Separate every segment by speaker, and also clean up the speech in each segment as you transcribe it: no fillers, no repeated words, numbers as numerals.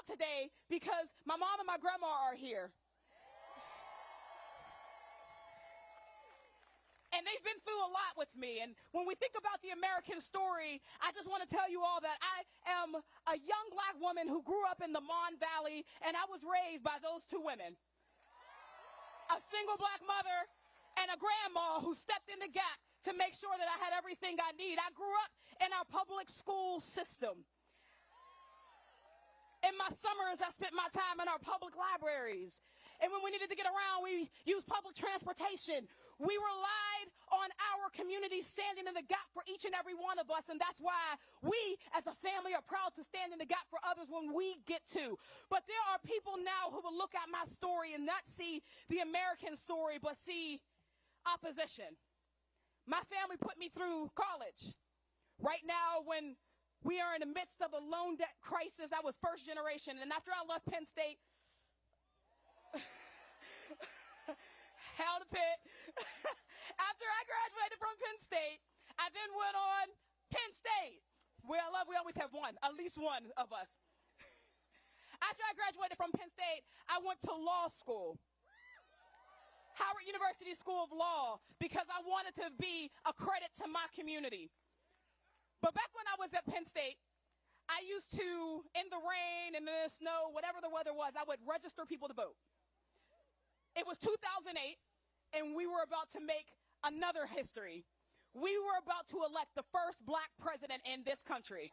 Speaker 1: today because my mom and my grandma are here. And they've been through a lot with me. And when we think about the American story, I just want to tell you all that I am a young black woman who grew up in the Mon Valley, and I was raised by those two women. A single black mother and a grandma who stepped in the gap to make sure that I had everything I need. I grew up in our public school system. In my summers, I spent my time in our public libraries. And when we needed to get around, we used public transportation. We relied on our community standing in the gap for each and every one of us. And that's why we, as a family, are proud to stand in the gap for others when we get to. But there are people now who will look at my story and not see the American story, but see opposition. My family put me through college. Right now, when we are in the midst of a loan debt crisis, I was first generation. And after I left Penn State, hell to Pitt. After I graduated from Penn State, I then went on Penn State. We always have one, at least one of us. After I graduated from Penn State, I went to law school. Howard University School of Law, because I wanted to be a credit to my community. But back when I was at Penn State, I used to, in the rain, in the snow, whatever the weather was, I would register people to vote. It was 2008, and we were about to make another history. We were about to elect the first black president in this country.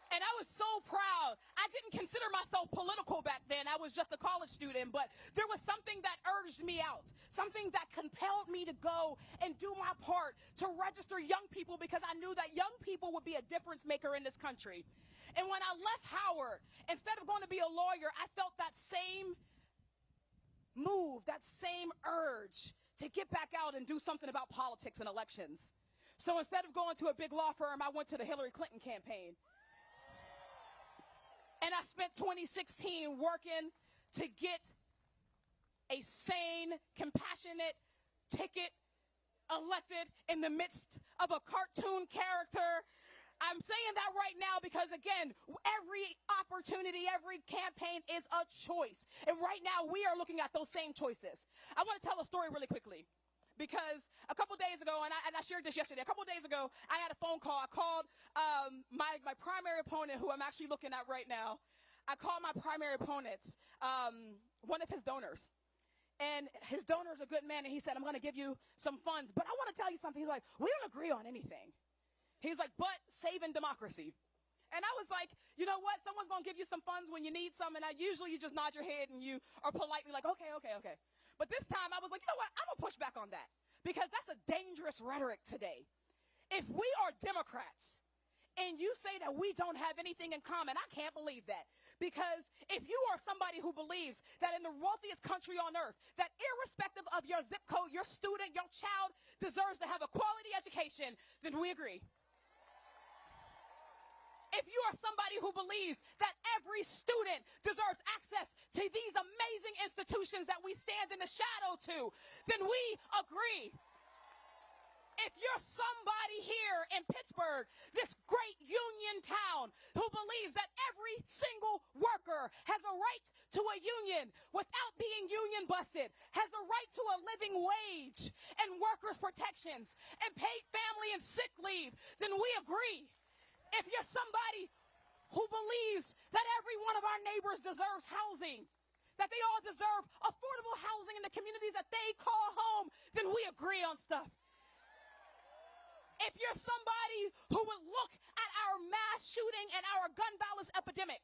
Speaker 1: And I was so proud. I didn't consider myself political back then. I was just a college student, but there was something that urged me out, something that compelled me to go and do my part to register young people, because I knew that young people would be a difference maker in this country. And when I left Howard, instead of going to be a lawyer, I felt that same move, that same urge to get back out and do something about politics and elections. So instead of going to a big law firm, I went to the Hillary Clinton campaign. And I spent 2016 working to get a sane, compassionate ticket elected in the midst of a cartoon character. I'm saying that right now because, again, every opportunity, every campaign is a choice. And right now we are looking at those same choices. I want to tell a story really quickly. Because a couple days ago, and I shared this yesterday, a couple days ago, I had a phone call. I called my primary opponent, who I'm actually looking at right now. I called my primary opponent, one of his donors. And his donor's a good man, and he said, I'm going to give you some funds. But I want to tell you something. He's like, we don't agree on anything. He's like, but saving democracy. And I was like, you know what? Someone's going to give you some funds when you need some. And usually you just nod your head and you are politely like, okay. But this time I was like, you know what? I'm going to push back on that, because that's a dangerous rhetoric today. If we are Democrats and you say that we don't have anything in common, I can't believe that. Because if you are somebody who believes that in the wealthiest country on earth, that irrespective of your zip code, your student, your child deserves to have a quality education, then we agree. If you are somebody who believes that every student deserves access to these amazing institutions that we stand in the shadow to, then we agree. If you're somebody here in Pittsburgh, this great union town, who believes that every single worker has a right to a union without being union busted, has a right to a living wage and workers' protections and paid family and sick leave, then we agree. If you're somebody who believes that every one of our neighbors deserves housing, that they all deserve affordable housing in the communities that they call home, then we agree on stuff. If you're somebody who would look at our mass shooting and our gun violence epidemic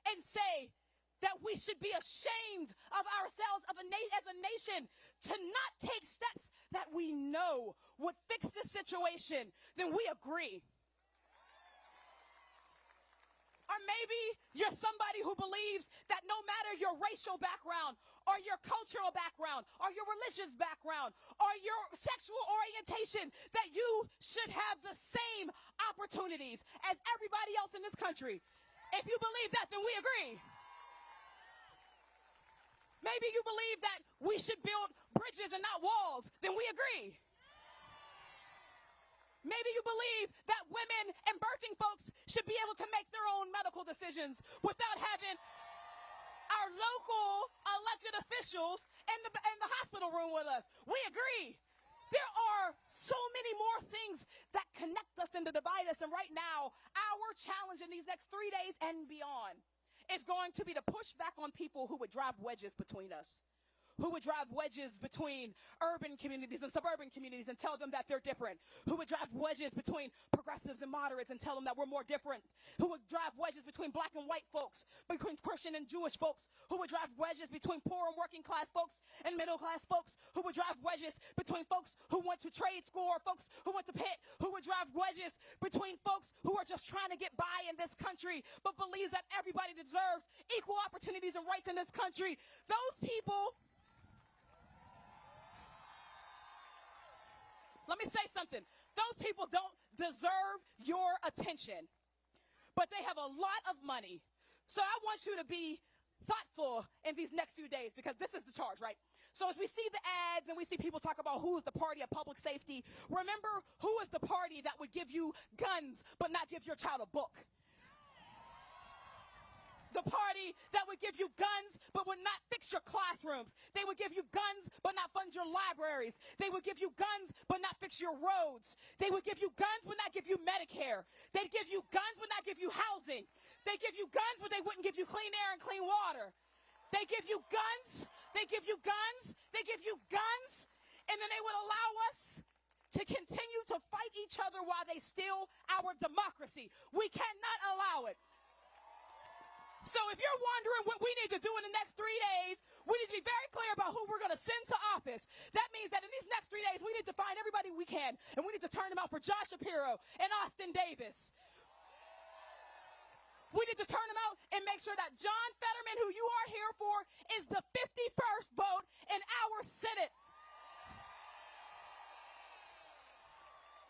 Speaker 1: and say that we should be ashamed of ourselves as a nation to not take steps that we know would fix this situation, then we agree. Or maybe you're somebody who believes that no matter your racial background or your cultural background or your religious background or your sexual orientation, that you should have the same opportunities as everybody else in this country. If you believe that, then we agree. Maybe you believe that we should build bridges and not walls, then we agree. Maybe you believe that women and birthing folks should be able to make their own medical decisions without having our local elected officials in the hospital room with us. We agree. There are so many more things that connect us and to divide us. And right now, our challenge in these next 3 days and beyond is going to be to push back on people who would drive wedges between us, who would drive wedges between urban communities and suburban communities and tell them that they're different, who would drive wedges between progressives and moderates and tell them that we're more different, who would drive wedges between black and white folks, between Christian and Jewish folks, who would drive wedges between poor and working class folks and middle class folks, who would drive wedges between folks who went to trade school or folks who went to Pitt, who would drive wedges between folks who are just trying to get by in this country but believes that everybody deserves equal opportunities and rights in this country. Those people, let me say something. Those people don't deserve your attention, but they have a lot of money. So I want you to be thoughtful in these next few days because this is the charge, right? So as we see the ads and we see people talk about who's the party of public safety, remember who is the party that would give you guns but not give your child a book? The party that would give you guns but would not fix your classrooms. They would give you guns but not fund your libraries. They would give you guns but not fix your roads. They would give you guns but not give you Medicare. They'd give you guns but not give you housing. They give you guns but they wouldn't give you clean air and clean water. They give you guns. They give you guns. They give you guns. And then they would allow us to continue to fight each other while they steal our democracy. We cannot allow it. So if you're wondering what we need to do in the next 3 days, we need to be very clear about who we're going to send to office. That means that in these next 3 days, we need to find everybody we can, and we need to turn them out for Josh Shapiro and Austin Davis. We need to turn them out and make sure that John Fetterman, who you are here for, is the 51st vote in our Senate.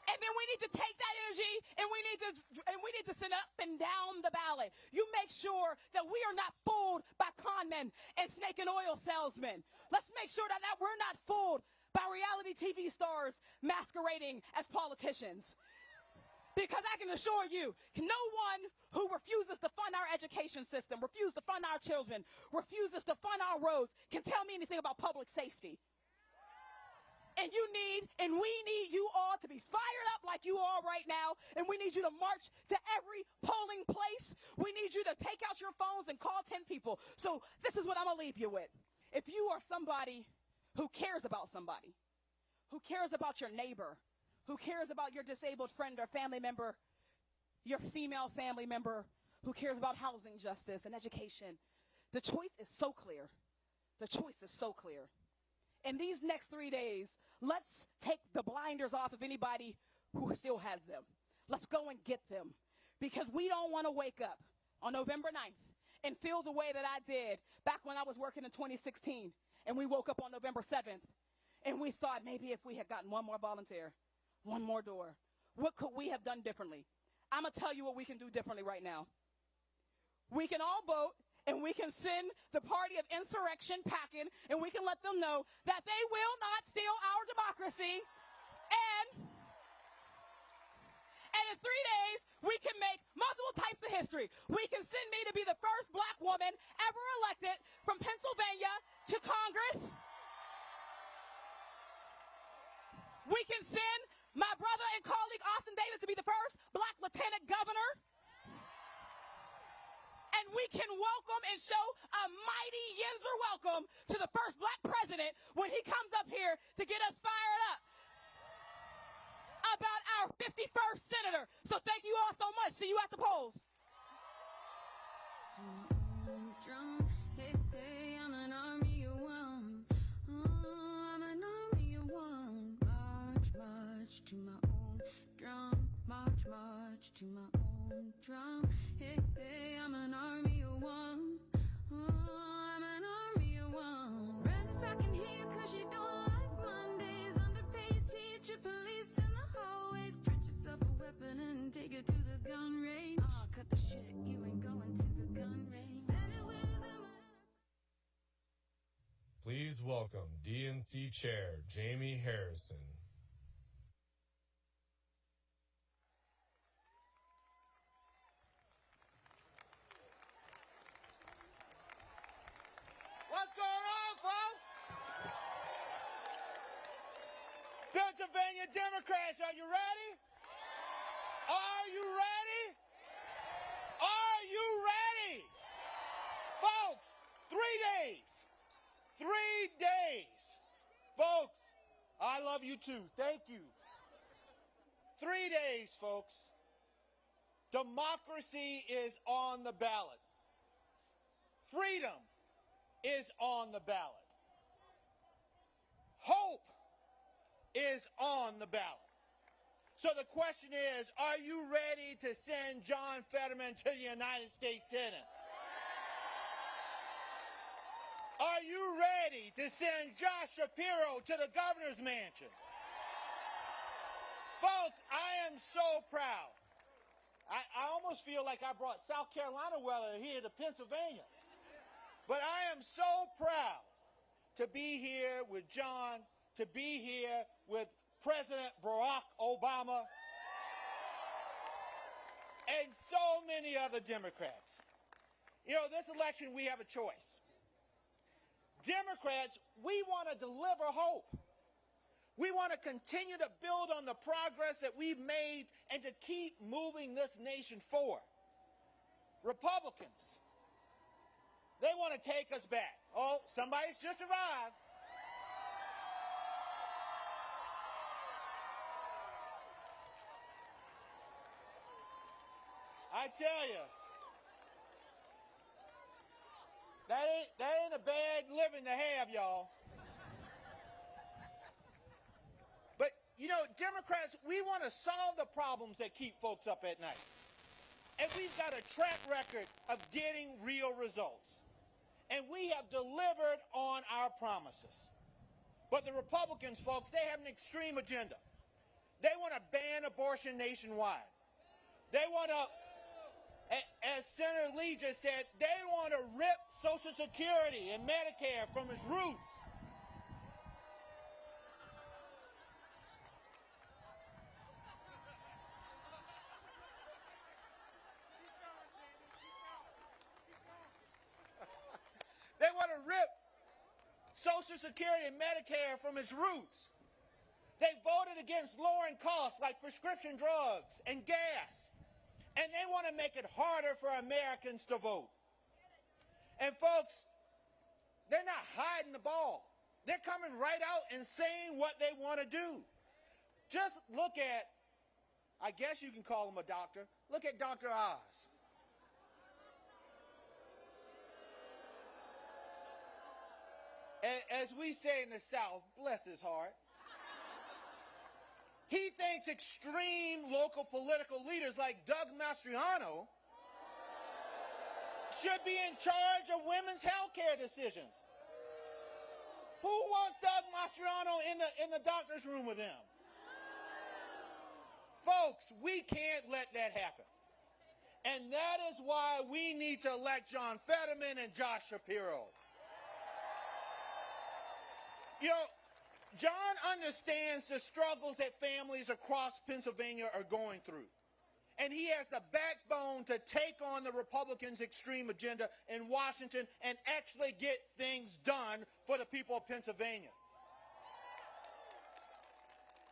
Speaker 1: And then we need to take that energy and we need to send up and down the ballot. You make sure that we are not fooled by con men and snake and oil salesmen. Let's make sure that we're not fooled by reality TV stars masquerading as politicians. Because I can assure you, no one who refuses to fund our education system, refuses to fund our children, refuses to fund our roads can tell me anything about public safety. And we need you all to be fired up like you are right now. And we need you to march to every polling place. We need you to take out your phones and call 10 people. So this is what I'm going to leave you with. If you are somebody who cares about somebody, who cares about your neighbor, who cares about your disabled friend or family member, your female family member, who cares about housing justice and education, the choice is so clear. The choice is so clear. In these next 3 days, let's take the blinders off of anybody who still has them. Let's go and get them. Because we don't want to wake up on November 9th and feel the way that I did back when I was working in 2016. And we woke up on November 7th and we thought maybe if we had gotten one more volunteer, one more door, what could we have done differently? I'm going to tell you what we can do differently right now. We can all vote. And we can send the party of insurrection packing, and we can let them know that they will not steal our democracy. And in 3 days, we can make multiple types of history. We can send me to be the first black woman ever elected from Pennsylvania to Congress. We can send my brother and colleague Austin Davis to be the first black lieutenant governor. And we can welcome and show a mighty Yinzer welcome to the first black president when he comes up here to get us fired up about our 51st senator. So thank you all so much. See you at the polls.
Speaker 2: I'm an army of one. I'm an army of one. March, march to my own drum. March, march to my own drum. Hey, I'm an army of one. I'm an army of one. Riders back in here 'cause you don't like Mondays. Underpaid teacher, police in the hallways. Print yourself a weapon and take it to the gun range. Cut the shit, you ain't going to the gun range. Standing with them.
Speaker 3: Please welcome DNC Chair Jamie Harrison.
Speaker 4: what's going on, folks? Pennsylvania Democrats, are you ready? Are you ready? Are you ready? Folks, 3 days. 3 days. Folks, I love you too. Thank you. 3 days, folks. Democracy is on the ballot. Freedom is on the ballot. Hope is on the ballot. So the question is, are you ready to send John Fetterman to the United States Senate? Are you ready to send Josh Shapiro to the governor's mansion? Folks, I am so proud. I almost feel like I brought South Carolina weather here to Pennsylvania. But I am so proud to be here with John, to be here with President Barack Obama, and so many other Democrats. You know, this election, we have a choice. Democrats, we want to deliver hope. We want to continue to build on the progress that we've made and to keep moving this nation forward. Republicans, they want to take us back. Oh, somebody's just arrived. I tell you, that ain't a bad living to have, y'all. But, you know, Democrats, we want to solve the problems that keep folks up at night. And we've got a track record of getting real results. And we have delivered on our promises. But the Republicans, folks, they have an extreme agenda. They want to ban abortion nationwide. They want to, as Senator Lee just said, they want to rip Social Security and Medicare from its roots. They want to rip Social Security and Medicare from its roots. They voted against lowering costs like prescription drugs and gas. And they want to make it harder for Americans to vote. And folks, they're not hiding the ball. They're coming right out and saying what they want to do. Just look at, I guess you can call him a doctor, look at Dr. Oz. As we say in the South, bless his heart, he thinks extreme local political leaders like Doug Mastriano should be in charge of women's health care decisions. Who wants Doug Mastriano in the doctor's room with him? Folks, we can't let that happen. And that is why we need to elect John Fetterman and Josh Shapiro. You know, John understands the struggles that families across Pennsylvania are going through. And he has the backbone to take on the Republicans' extreme agenda in Washington and actually get things done for the people of Pennsylvania.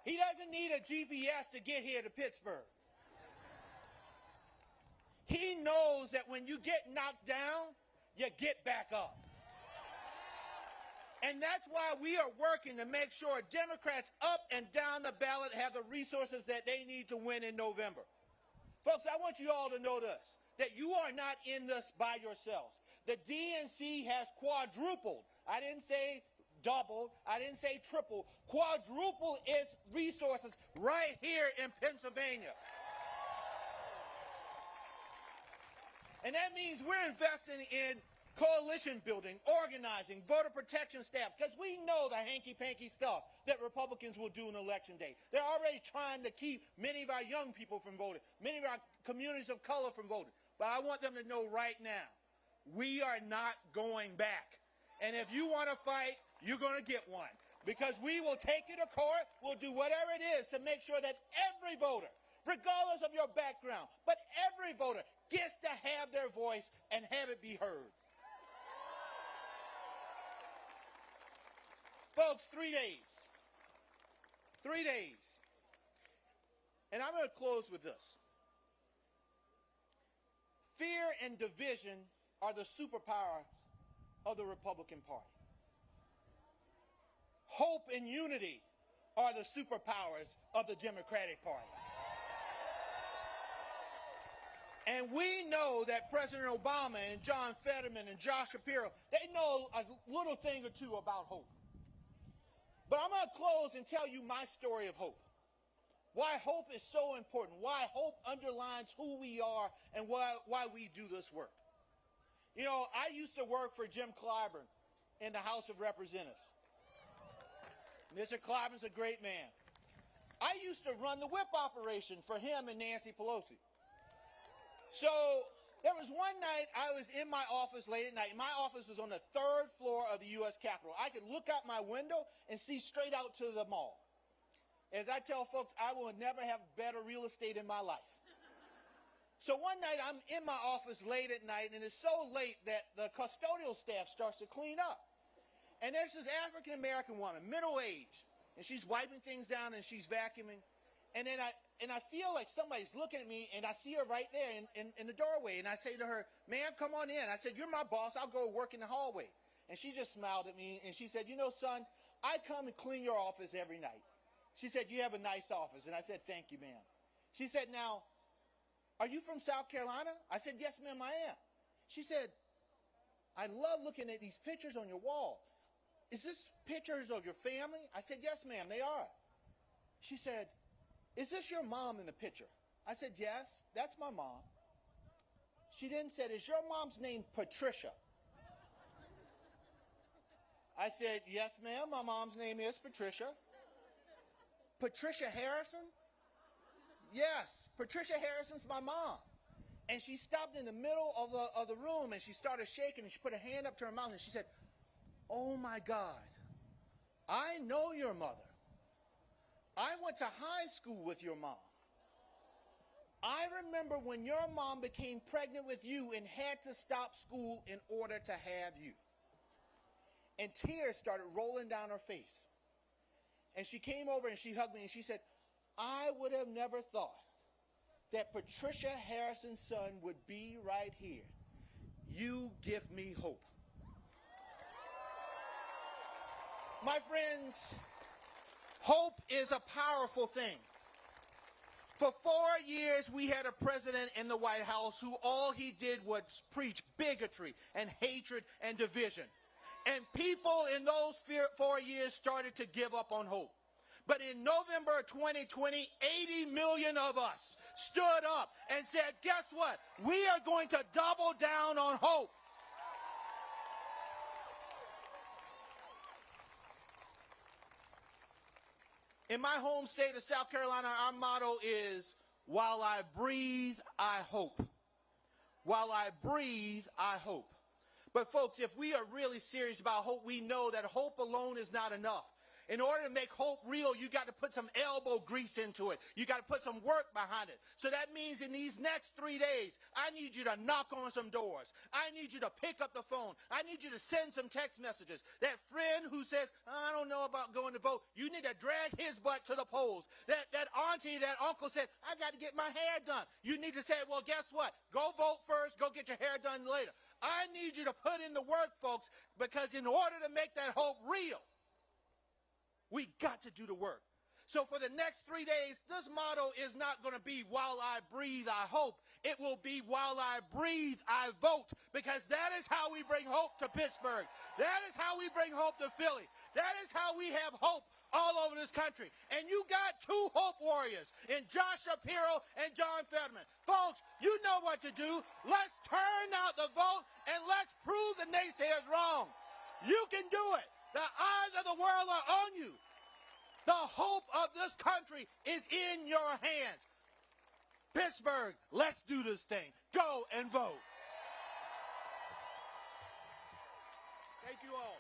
Speaker 4: He doesn't need a GPS to get here to Pittsburgh. He knows that when you get knocked down, you get back up. And that's why we are working to make sure Democrats up and down the ballot have the resources that they need to win in November. Folks, I want you all to know this, that you are not in this by yourselves. The DNC has quadrupled. I didn't say doubled. I didn't say triple. Quadruple its resources right here in Pennsylvania. And that means we're investing in coalition building, organizing, voter protection staff, because we know the hanky-panky stuff that Republicans will do on Election Day. They're already trying to keep many of our young people from voting, many of our communities of color from voting. But I want them to know right now, we are not going back. And if you want to fight, you're going to get one. Because we will take you to court, we'll do whatever it is to make sure that every voter, regardless of your background, but every voter gets to have their voice and have it be heard. Folks, 3 days. 3 days. And I'm going to close with this. Fear and division are the superpowers of the Republican Party. Hope and unity are the superpowers of the Democratic Party. And we know that President Obama and John Fetterman and Josh Shapiro, they know a little thing or two about hope. But I'm going to close and tell you my story of hope. Why hope is so important. Why hope underlines who we are and why we do this work. You know, I used to work for Jim Clyburn in the House of Representatives. Mr. Clyburn's a great man. I used to run the whip operation for him and Nancy Pelosi. So there was one night I was in my office late at night. My office was on the 3rd floor of the U.S. Capitol. I could look out my window and see straight out to the mall. As I tell folks, I will never have better real estate in my life. So one night I'm in my office late at night, and it's so late that the custodial staff starts to clean up. And there's this African-American woman, middle-aged, and she's wiping things down and she's vacuuming. And then I feel like somebody's looking at me, and I see her right there in the doorway. And I say to her, "Ma'am, come on in." I said, "You're my boss. I'll go work in the hallway." And she just smiled at me, and she said, "You know, son, I come and clean your office every night." She said, "You have a nice office." And I said, "Thank you, ma'am." She said, "Now, are you from South Carolina?" I said, "Yes, ma'am, I am." She said, "I love looking at these pictures on your wall. Is this pictures of your family?" I said, "Yes, ma'am, they are." She said, "Is this your mom in the picture?" I said, "Yes, that's my mom." She then said, "Is your mom's name Patricia?" I said, "Yes, ma'am, my mom's name is Patricia." "Patricia Harrison?" "Yes, Patricia Harrison's my mom." And she stopped in the middle of the room, and she started shaking, and she put her hand up to her mouth, and she said, "Oh my God, I know your mother. I went to high school with your mom. I remember when your mom became pregnant with you and had to stop school in order to have you." And tears started rolling down her face. And she came over and she hugged me and she said, "I would have never thought that Patricia Harrison's son would be right here. You give me hope." My friends, hope is a powerful thing. For 4 years, we had a president in the White House who all he did was preach bigotry and hatred and division. And people in those 4 years started to give up on hope. But in November of 2020, 80 million of us stood up and said, guess what? We are going to double down on hope. In my home state of South Carolina, our motto is, "While I breathe, I hope." While I breathe, I hope. But folks, if we are really serious about hope, we know that hope alone is not enough. In order to make hope real, you got to put some elbow grease into it. You got to put some work behind it. So that means in these next 3 days, I need you to knock on some doors. I need you to pick up the phone. I need you to send some text messages. That friend who says, "I don't know about going to vote," you need to drag his butt to the polls. That auntie, that uncle said, "I got to get my hair done." You need to say, "Well, guess what? Go vote first. Go get your hair done later." I need you to put in the work, folks, because in order to make that hope real, we got to do the work. So for the next 3 days, this motto is not going to be, "While I breathe, I hope." It will be, "While I breathe, I vote." Because that is how we bring hope to Pittsburgh. That is how we bring hope to Philly. That is how we have hope all over this country. And you got two hope warriors in Josh Shapiro and John Fetterman. Folks, you know what to do. Let's turn out the vote and let's prove the naysayers wrong. You can do it. The eyes of the world are on you. The hope of this country is in your hands. Pittsburgh, let's do this thing. Go and vote. Thank you all.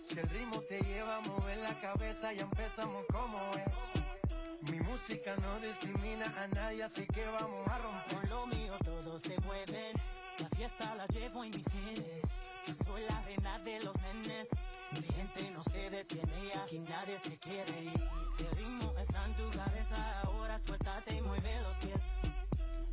Speaker 5: Si el ritmo te lleva a mover la cabeza, ya empezamos como es. Mi música no discrimina a nadie, así que vamos a romper.
Speaker 6: Con lo mío todos se mueven, la fiesta la llevo en mis genes. Yo soy la reina de los nenes, mi gente no se detiene, aquí nadie se quiere ir. Si el ritmo está en tu cabeza, ahora suéltate y mueve los pies.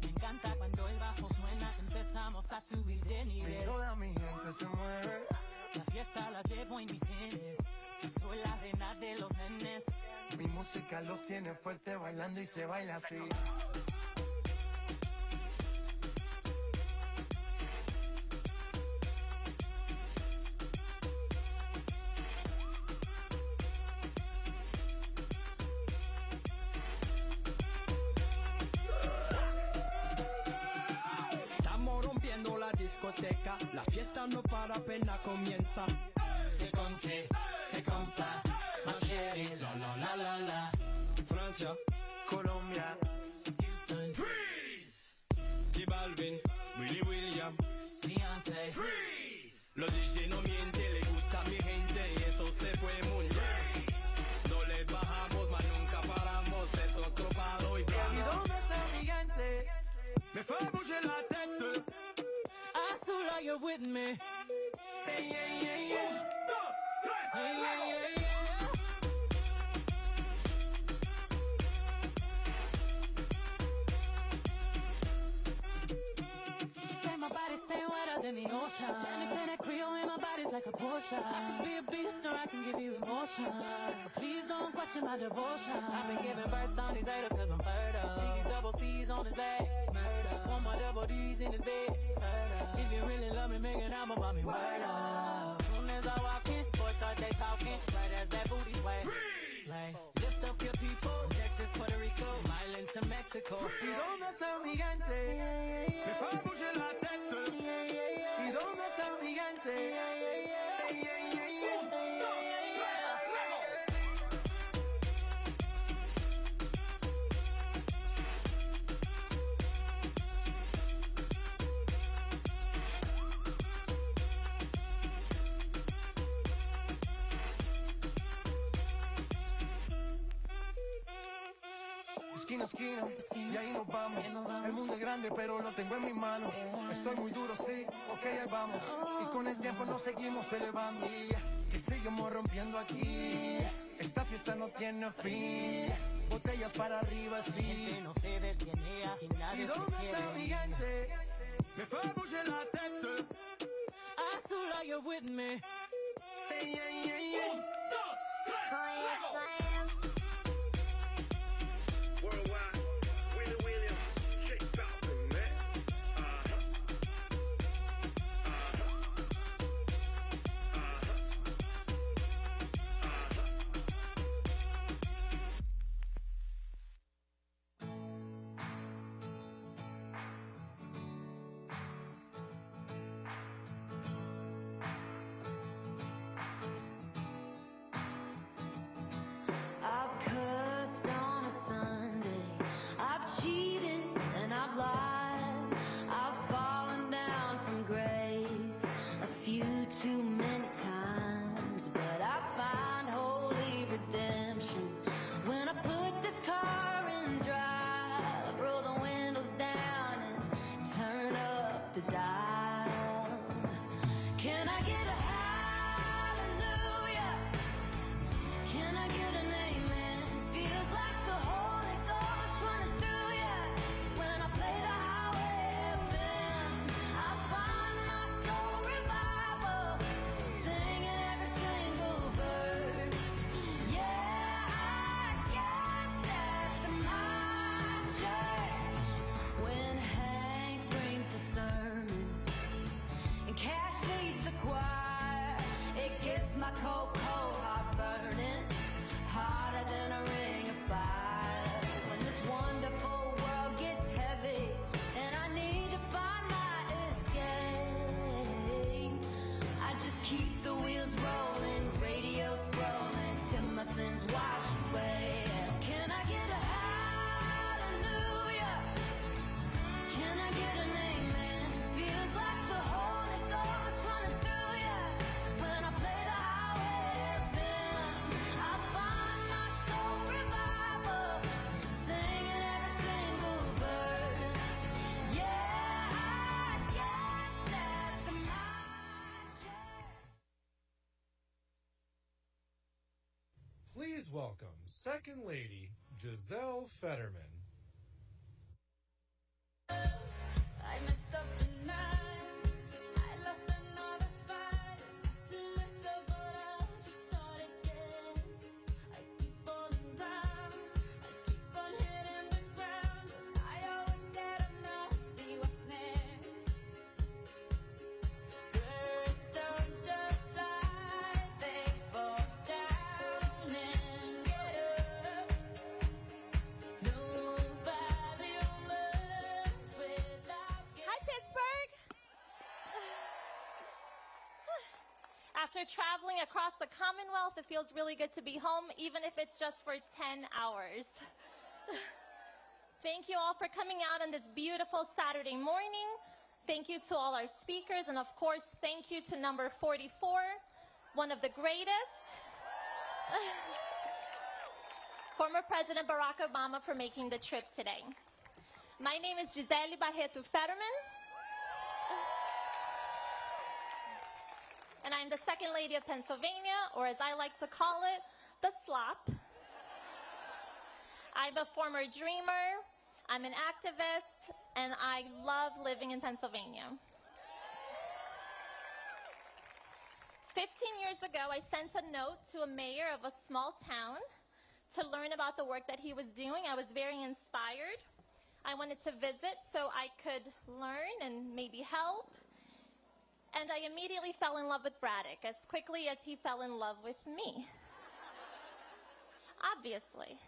Speaker 6: Me encanta cuando el bajo suena, empezamos a subir de nivel.
Speaker 5: Y toda mi gente se mueve.
Speaker 6: La fiesta la llevo en mis genes, yo soy la reina de los nenes.
Speaker 5: Mi música los tiene fuerte bailando y se baila así.
Speaker 7: Estamos rompiendo la discoteca, la fiesta no para, apenas comienza.
Speaker 6: C'est comme ça, ma chérie, la la la la la.
Speaker 7: Francia,
Speaker 5: Colombia,
Speaker 6: Houston,
Speaker 7: freeze. J Balvin, Willy William,
Speaker 6: Beyoncé,
Speaker 7: freeze. Los DJ no mienten, le gusta a mi gente y eso se fue muy bien. No les bajamos, mas nunca paramos, es otro palo y
Speaker 5: ¿y
Speaker 7: plano.
Speaker 5: dónde está mi gente?
Speaker 7: Me fue a bouger la tête.
Speaker 6: Azul, you're with me.
Speaker 5: Say yeah, yeah, yeah.
Speaker 6: Yeah, yeah, yeah, yeah. Say my body stay wetter than the ocean. And they say that Creole in my body's like a potion. I can be a beast or I can give you emotion. But please don't question my devotion. I've been giving birth on these haters cause I'm fertile. See these double C's on his leg. Murder. One more double D's in his bed. Serta. If you really love me, make an album about me. Word up. Soon as I walk in, boys start they talking. Right as that booty sway. Slay. Lift up your people. From Texas, Puerto Rico, Islands to Mexico.
Speaker 5: ¿Y dónde está mi gente?
Speaker 7: Me fue a bouger la tête.
Speaker 5: ¿Y dónde está mi gente? Say yeah, yeah, yeah. Esquina, esquina, y ahí nos vamos. El mundo es grande, pero lo tengo en mis manos. Estoy muy duro, sí, ok, ahí vamos. Y con el tiempo nos seguimos elevando. Que seguimos rompiendo aquí. Esta fiesta no tiene fin. Botellas para arriba, sí.
Speaker 6: No se detiene, aquí
Speaker 5: ¿Y
Speaker 6: nadie se
Speaker 5: dónde está mi
Speaker 6: quiere.
Speaker 5: gente?
Speaker 7: Me fue a bouger la tête.
Speaker 6: Azul, you're with me.
Speaker 5: Say yeah, yeah, yeah.
Speaker 8: Worldwide, Willie William, shake Falcon, man.
Speaker 2: I've cursed on a Sunday. I've cheated and I've lied. I've fallen down from grace a few too many times. But I find holy redemption when I put this car in drive. Roll the windows down and turn up the dial. Can I get a hallelujah? Can I get an amen? Feels like the Holy Ghost running through ya. When I play the highway FM, I find my soul revival, singing every single verse. Yeah, I guess that's my church. When Hank brings the sermon and Cash leads the choir, it gets my cold, cold heart burning, hotter than a ring of fire. When this wonderful world gets heavy and I need to find my escape, I just keep the wheels rolling, radio scrolling till my sins wash away. Can I get a hallelujah? Can I get an amen? Feels like the Holy Ghost running through ya. When I play the highway
Speaker 3: Please welcome Second Lady Giselle Fetterman.
Speaker 6: I messed up tonight. I lost another fight. I still myself, but I'll just start again. I keep falling down. I keep on hitting the ground. I always get enough. See what's next. Birds don't just fly. They fall down and get up. Nobody learns without
Speaker 9: Hi, Pittsburgh. After traveling across the Commonwealth, it feels really good to be home, even if it's just for 10 hours. Thank you all for coming out on this beautiful Saturday morning. Thank you to all our speakers, and of course, thank you to number 44, one of the greatest, former President Barack Obama, for making the trip today. My name is Giselle Barreto Fetterman, and I'm the Second Lady of Pennsylvania, or as I like to call it, the slop. I'm a former dreamer, I'm an activist, and I love living in Pennsylvania. 15 years ago, I sent a note to a mayor of a small town to learn about the work that he was doing. I was very inspired. I wanted to visit so I could learn and maybe help. And I immediately fell in love with Braddock as quickly as he fell in love with me. Obviously.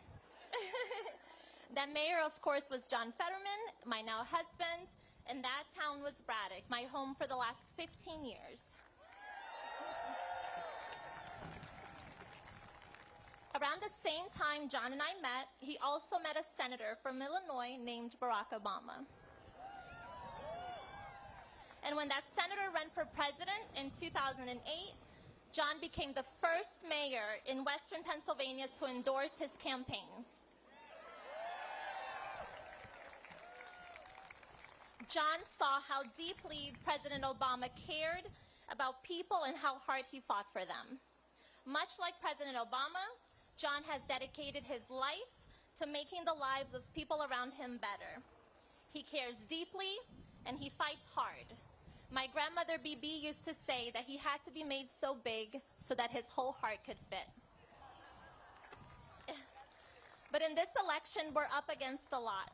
Speaker 9: That mayor, of course, was John Fetterman, my now husband, and that town was Braddock, my home for the last 15 years. Around the same time John and I met, he also met a senator from Illinois named Barack Obama. And when that senator ran for president in 2008, John became the first mayor in Western Pennsylvania to endorse his campaign. John saw how deeply President Obama cared about people and how hard he fought for them. Much like President Obama, John has dedicated his life to making the lives of people around him better. He cares deeply and he fights hard. My grandmother BB used to say that he had to be made so big so that his whole heart could fit. But in this election, we're up against a lot.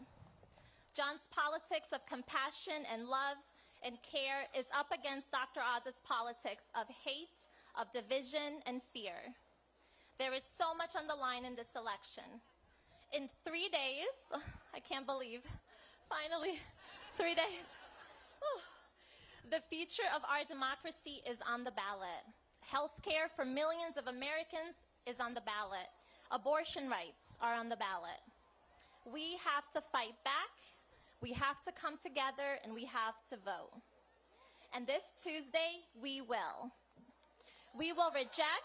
Speaker 9: John's politics of compassion and love and care is up against Dr. Oz's politics of hate, of division, and fear. There is so much on the line in this election. In 3 days, I can't believe, finally, 3 days. The future of our democracy is on the ballot. Healthcare for millions of Americans is on the ballot. Abortion rights are on the ballot. We have to fight back, we have to come together, and we have to vote. And this Tuesday, we will. We will reject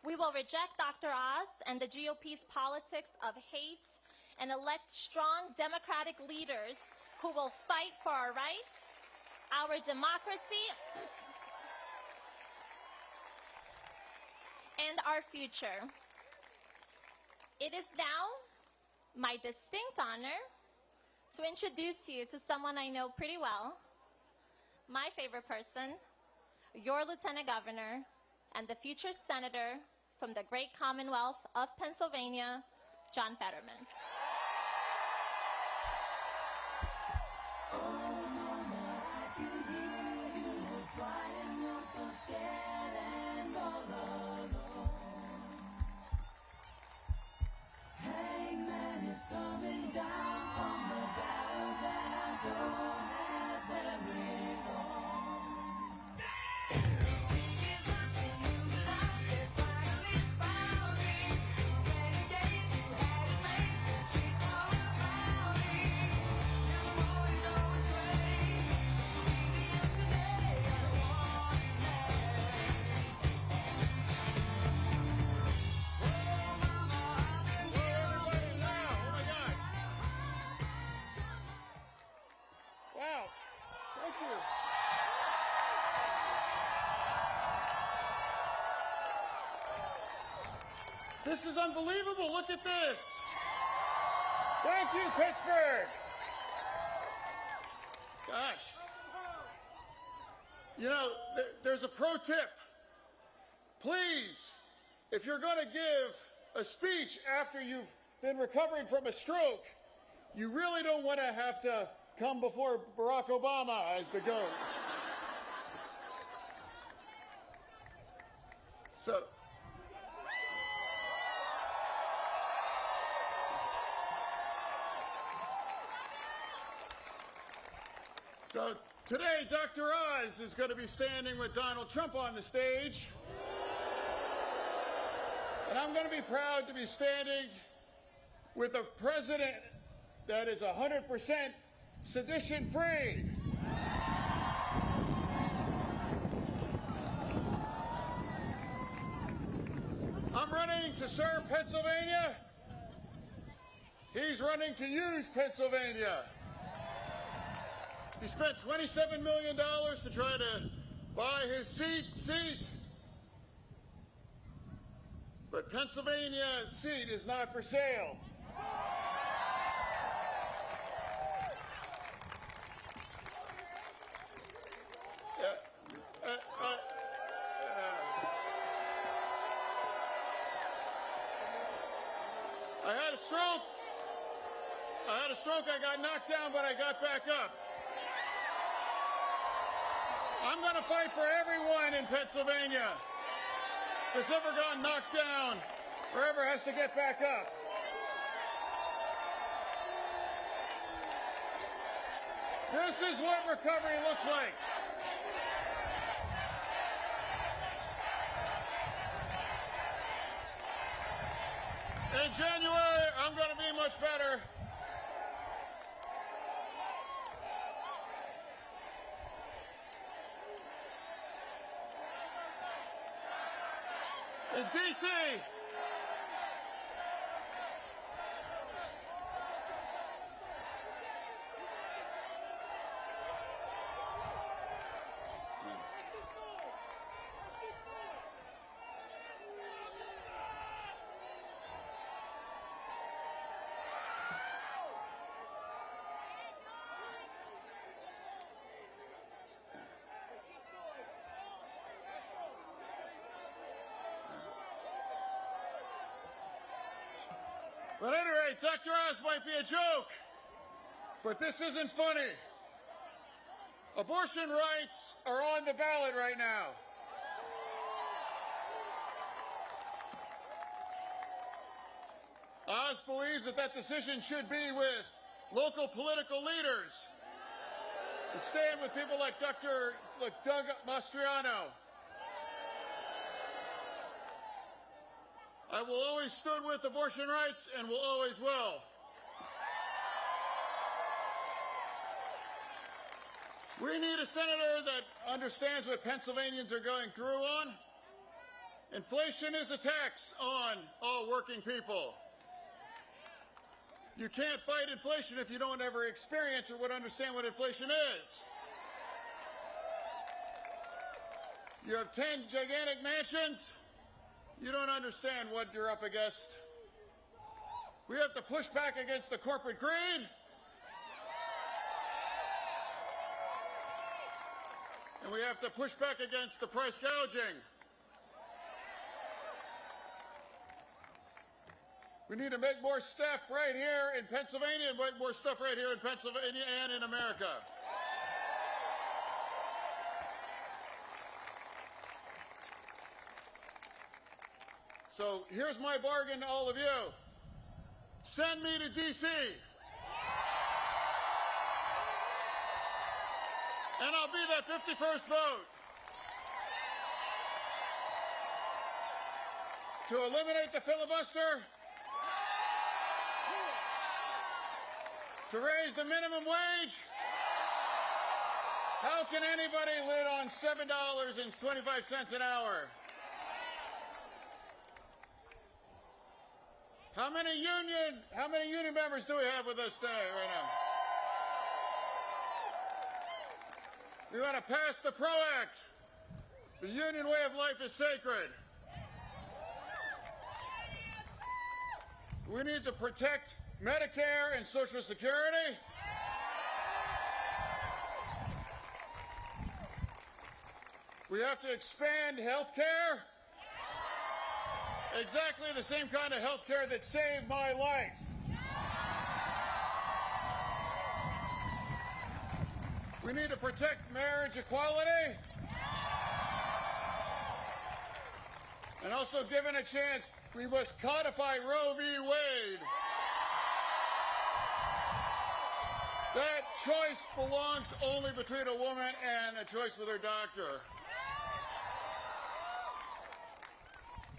Speaker 9: Dr. Oz and the GOP's politics of hate and elect strong Democratic leaders who will fight for our rights, our democracy, and our future. It is now my distinct honor to introduce you to someone I know pretty well, my favorite person, your Lieutenant Governor, and the future Senator from the great Commonwealth of Pennsylvania, John Fetterman.
Speaker 5: So scared and all alone. Hangman is coming down from the gallows and I don't have very long. Tears up and you love, they finally found me. Any day you had it made, the trick all around me. You're the more you know it's way, so easy of today, I don't want it now.
Speaker 10: This is unbelievable. Look at this. Thank you, Pittsburgh. Gosh. You know, there's a pro tip. Please, if you're going to give a speech after you've been recovering from a stroke, you really don't want to have to come before Barack Obama as the GOAT. So today, Dr. Oz is going to be standing with Donald Trump on the stage. And I'm going to be proud to be standing with a president that is 100% sedition-free. I'm running to serve Pennsylvania. He's running to use Pennsylvania. He spent $27 million to try to buy his seat. But Pennsylvania's seat is not for sale. I had a stroke. I got knocked down, but I got back up. I'm going to fight for everyone in Pennsylvania that's ever gotten knocked down or ever has to get back up. This is what recovery looks like. In January, I'm going to be much better. In D.C., but at any rate, Dr. Oz might be a joke, but this isn't funny. Abortion rights are on the ballot right now. Oz believes that decision should be with local political leaders and stand with people like Doug Mastriano. I will always stood with abortion rights and will always will. We need a senator that understands what Pennsylvanians are going through on. Inflation is a tax on all working people. You can't fight inflation if you don't ever experience or would understand what inflation is. You have 10 gigantic mansions. You don't understand what you're up against. We have to push back against the corporate greed. And we have to push back against the price gouging. We need to make more stuff right here in Pennsylvania and make more stuff right here in Pennsylvania and in America. So here's my bargain to all of you. Send me to D.C. and I'll be that 51st vote to eliminate the filibuster, to raise the minimum wage. How can anybody live on $7.25 an hour? How many union members do we have with us today right now? We want to pass the PRO Act. The union way of life is sacred. We need to protect Medicare and Social Security. We have to expand health care. Exactly the same kind of health care that saved my life. We need to protect marriage equality. And also, given a chance, we must codify Roe v. Wade. That choice belongs only between a woman and a choice with her doctor.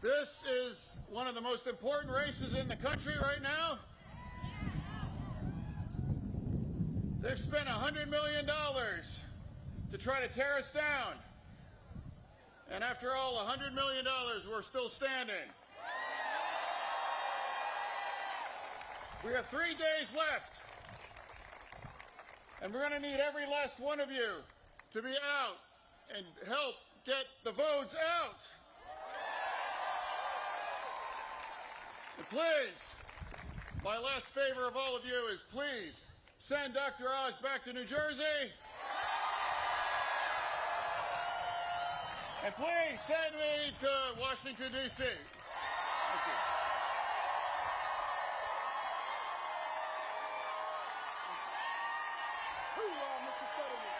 Speaker 10: This is one of the most important races in the country right now. They've spent $100 million to try to tear us down. And after all, $100 million, we're still standing. We have 3 days left. And we're going to need every last one of you to be out and help get the votes out. And please, my last favor of all of you is please send Dr. Oz back to New Jersey. And please send me to Washington, D.C. Thank you. Mr. Fetterman.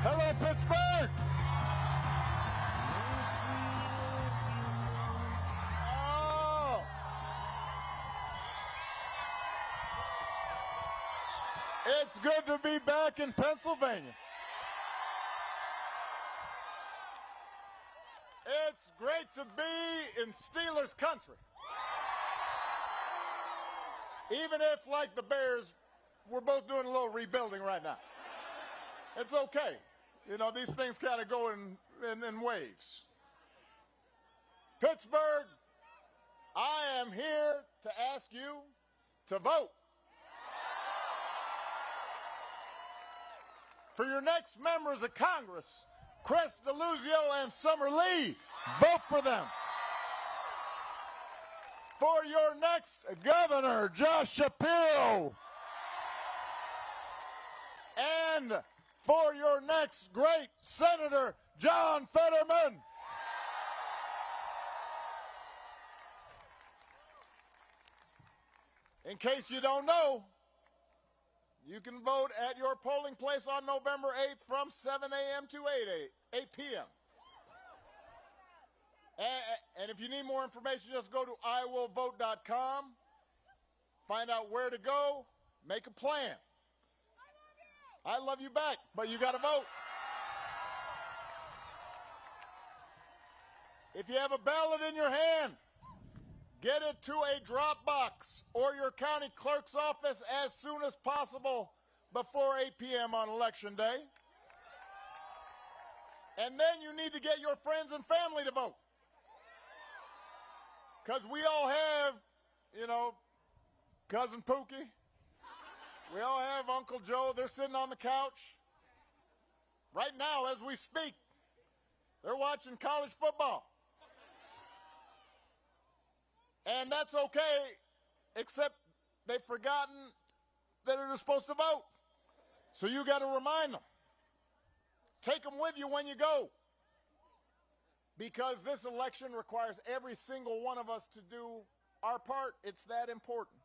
Speaker 11: Hello, Pittsburgh! Oh! It's good to be back in Pennsylvania. It's great to be in Steelers country. Even if, like the Bears, we're both doing a little rebuilding right now. It's okay. You know, these things kind of go in waves. Pittsburgh, I am here to ask you to vote. For your next members of Congress, Chris DeLuzio and Summer Lee, vote for them. For your next governor, Josh Shapiro. And for your next great Senator, John Fetterman. In case you don't know, you can vote at your polling place on November 8th from 7 a.m. to 8 p.m. And if you need more information, just go to iwillvote.com, find out where to go, make a plan. I love you back, but you got to vote. If you have a ballot in your hand, get it to a drop box or your county clerk's office as soon as possible before 8 p.m. on Election Day. And then you need to get your friends and family to vote. Because we all have, you know, Cousin Pookie. We all have Uncle Joe. They're sitting on the couch. Right now, as we speak, they're watching college football. And that's okay, except they've forgotten that they're supposed to vote. So you got to remind them. Take them with you when you go. Because this election requires every single one of us to do our part. It's that important.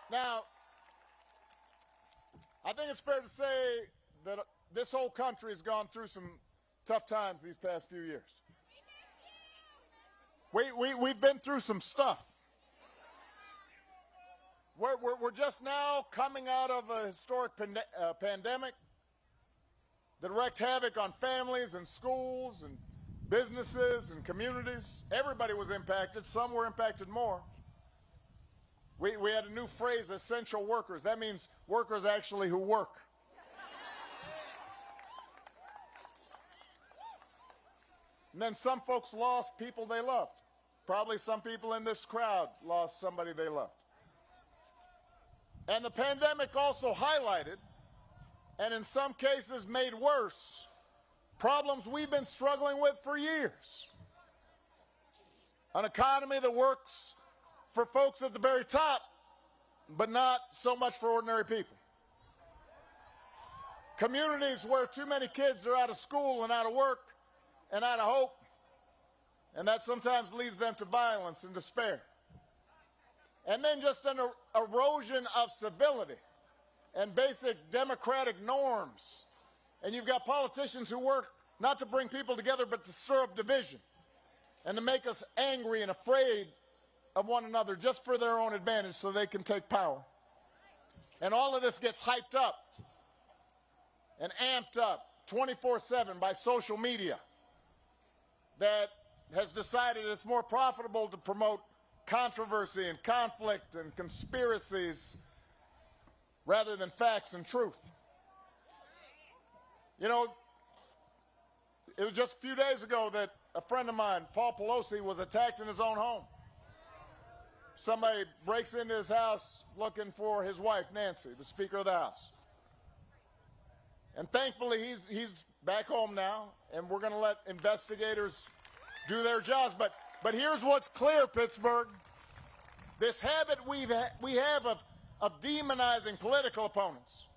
Speaker 11: Now, I think it's fair to say that this whole country has gone through some tough times these past few years. We've been through some stuff. We're just now coming out of a historic pandemic that wreaked havoc on families and schools and businesses and communities. Everybody was impacted. Some were impacted more. We had a new phrase, essential workers. That means workers actually who work. And then some folks lost people they loved. Probably some people in this crowd lost somebody they loved. And the pandemic also highlighted, and in some cases made worse, problems we've been struggling with for years. An economy that works for folks at the very top, but not so much for ordinary people. Communities where too many kids are out of school and out of work and out of hope, and that sometimes leads them to violence and despair. And then just an erosion of civility and basic democratic norms. And you've got politicians who work not to bring people together, but to stir up division and to make us angry and afraid of one another just for their own advantage so they can take power. And all of this gets hyped up and amped up 24/7 by social media that has decided it's more profitable to promote controversy and conflict and conspiracies rather than facts and truth. You know, it was just a few days ago that a friend of mine, Paul Pelosi, was attacked in his own home. Somebody breaks into his house looking for his wife, Nancy, the Speaker of the House. And thankfully, he's back home now, and we're going to let investigators do their jobs. But here's what's clear, Pittsburgh. This habit we have of demonizing political opponents,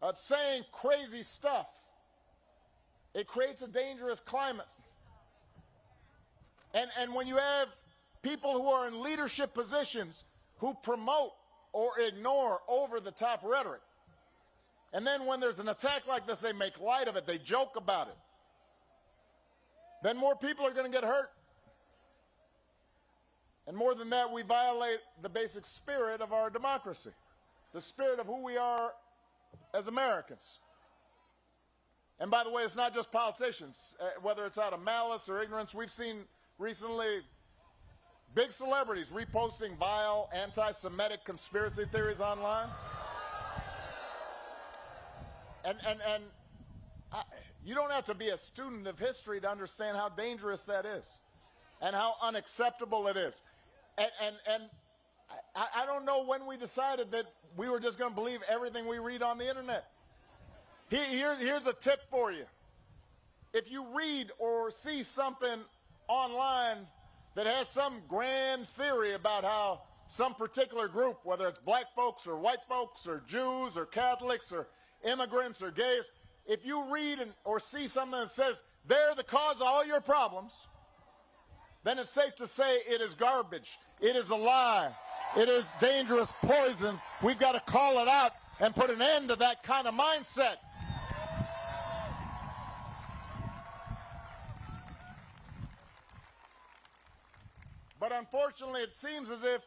Speaker 11: of saying crazy stuff, it creates a dangerous climate. And when you have people who are in leadership positions who promote or ignore over-the-top rhetoric, and then when there's an attack like this, they make light of it, they joke about it, then more people are going to get hurt. And more than that, we violate the basic spirit of our democracy, the spirit of who we are as Americans. And by the way, it's not just politicians, whether it's out of malice or ignorance. We've seen recently big celebrities reposting vile anti-Semitic conspiracy theories online. And you don't have to be a student of history to understand how dangerous that is and how unacceptable it is. And I don't know when we decided that we were just going to believe everything we read on the internet. Here's a tip for you. If you read or see something online that has some grand theory about how some particular group, whether it's black folks or white folks or Jews or Catholics or immigrants or gays, if you read or see something that says they're the cause of all your problems, then it's safe to say it is garbage. It is a lie. It is dangerous poison. We've got to call it out and put an end to that kind of mindset. But unfortunately, it seems as if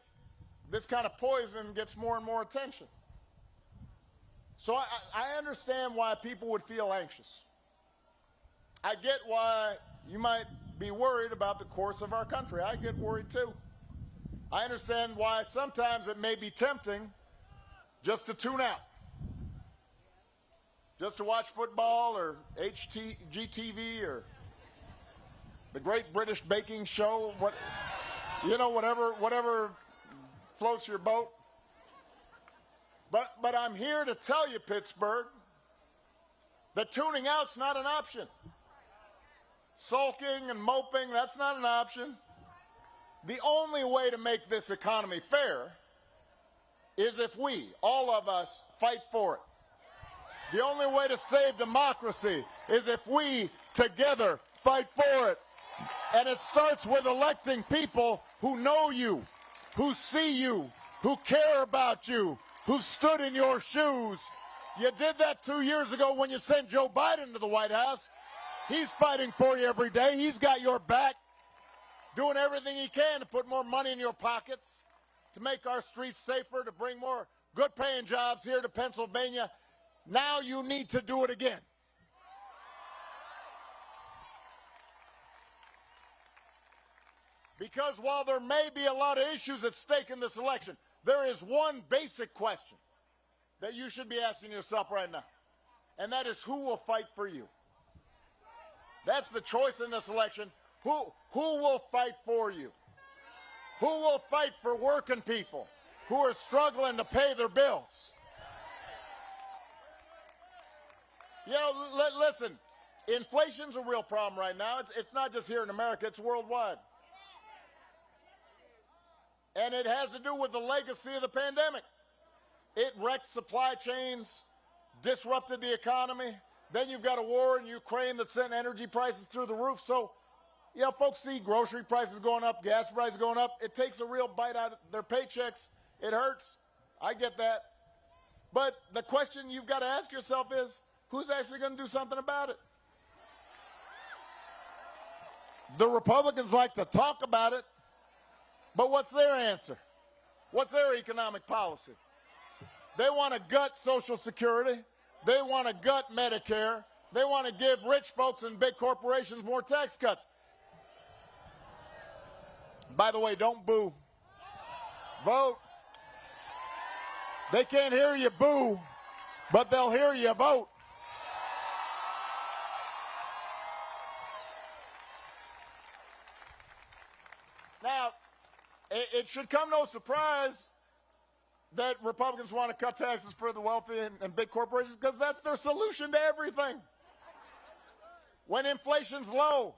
Speaker 11: this kind of poison gets more and more attention. So I understand why people would feel anxious. I get why you might be worried about the course of our country. I get worried too. I understand why sometimes it may be tempting just to tune out, just to watch football or HGTV or the Great British Baking Show, whatever floats your boat. But I'm here to tell you, Pittsburgh, that tuning out's not an option. Sulking and moping, that's not an option. The only way to make this economy fair is if we, all of us, fight for it. The only way to save democracy is if we together fight for it. And it starts with electing people who know you, who see you, who care about you, who stood in your shoes. You did that 2 years ago when you sent Joe Biden to the White House. He's fighting for you every day. He's got your back, doing everything he can to put more money in your pockets, to make our streets safer, to bring more good-paying jobs here to Pennsylvania. Now you need to do it again. Because while there may be a lot of issues at stake in this election, there is one basic question that you should be asking yourself right now, and that is, who will fight for you? That's the choice in this election. Who will fight for you? Who will fight for working people who are struggling to pay their bills? You know, listen, inflation's a real problem right now. It's not just here in America, it's worldwide. And it has to do with the legacy of the pandemic. It wrecked supply chains, disrupted the economy. Then you've got a war in Ukraine that sent energy prices through the roof. So, you know, folks see grocery prices going up, gas prices going up. It takes a real bite out of their paychecks. It hurts. I get that. But the question you've got to ask yourself is, who's actually going to do something about it? The Republicans like to talk about it, but what's their answer? What's their economic policy? They want to gut Social Security. They want to gut Medicare. They want to give rich folks and big corporations more tax cuts. By the way, don't boo. Vote. They can't hear you boo, but they'll hear you vote. Now, it should come no surprise that Republicans want to cut taxes for the wealthy and big corporations, because that's their solution to everything. When inflation's low,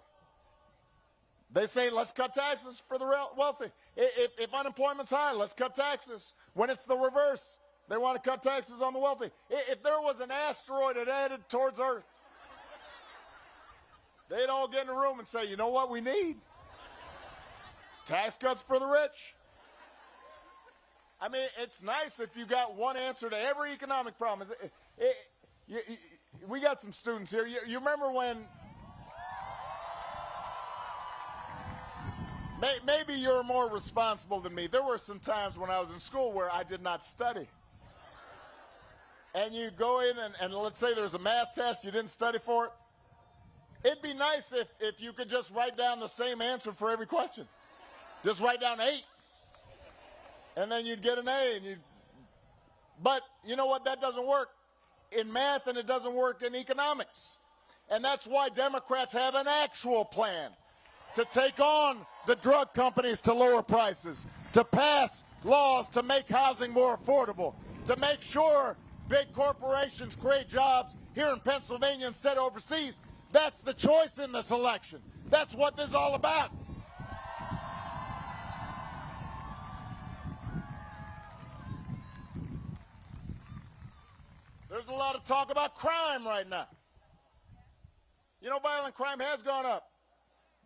Speaker 11: they say, let's cut taxes for the wealthy. If unemployment's high, let's cut taxes. When it's the reverse, they want to cut taxes on the wealthy. If there was an asteroid that headed towards Earth, they'd all get in a room and say, you know what we need? Tax cuts for the rich. I mean, it's nice if you got one answer to every economic problem. We got some students here. You remember when, maybe you're more responsible than me. There were some times when I was in school where I did not study. And you go in and let's say there's a math test, you didn't study for it. It'd be nice if you could just write down the same answer for every question. Just write down 8. And then you'd get an A. But you know what? That doesn't work in math, and it doesn't work in economics. And that's why Democrats have an actual plan to take on the drug companies to lower prices, to pass laws to make housing more affordable, to make sure big corporations create jobs here in Pennsylvania instead of overseas. That's the choice in this election. That's what this is all about. There's a lot of talk about crime right now. You know, violent crime has gone up.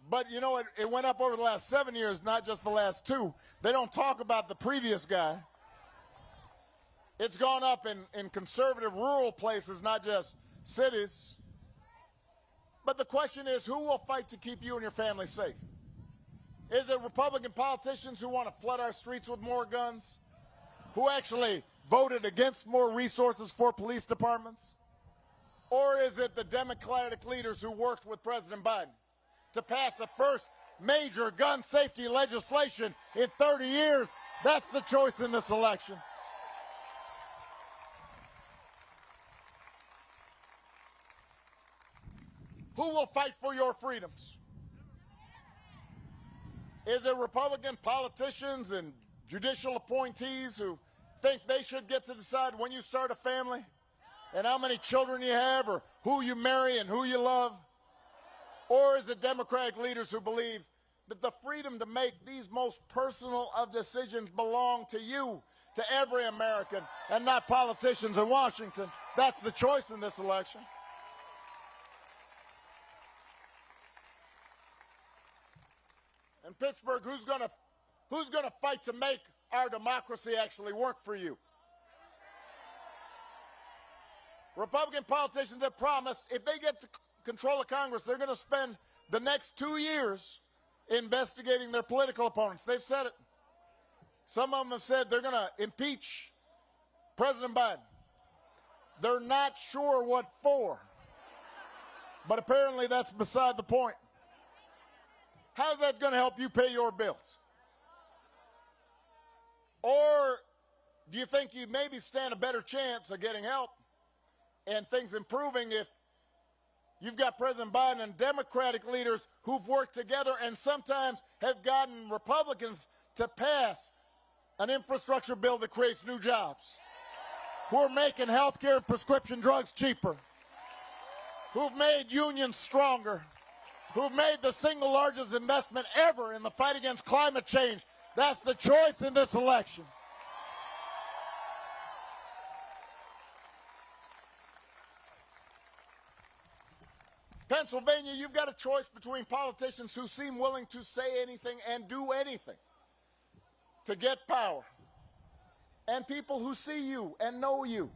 Speaker 11: But, you know, it went up over the last 7 years, not just the last 2. They don't talk about the previous guy. It's gone up in conservative rural places, not just cities. But the question is, who will fight to keep you and your family safe? Is it Republican politicians who want to flood our streets with more guns? Who actually voted against more resources for police departments? Or is it the Democratic leaders who worked with President Biden to pass the first major gun safety legislation in 30 years? That's the choice in this election. Who will fight for your freedoms? Is it Republican politicians and judicial appointees who think they should get to decide when you start a family and how many children you have or who you marry and who you love? Or is it Democratic leaders who believe that the freedom to make these most personal of decisions belong to you, to every American, and not politicians in Washington? That's the choice in this election. In Pittsburgh, who's going to fight to make our democracy actually work for you? Republican politicians have promised if they get to control of Congress, they're going to spend the next 2 years investigating their political opponents. They've said it. Some of them have said they're going to impeach President Biden. They're not sure what for, but apparently that's beside the point. How's that going to help you pay your bills? Or do you think you maybe stand a better chance of getting help and things improving if you've got President Biden and Democratic leaders who've worked together and sometimes have gotten Republicans to pass an infrastructure bill that creates new jobs, who are making health care and prescription drugs cheaper, who've made unions stronger, who've made the single largest investment ever in the fight against climate change? That's the choice in this election. Pennsylvania, you've got a choice between politicians who seem willing to say anything and do anything to get power, and people who see you and know you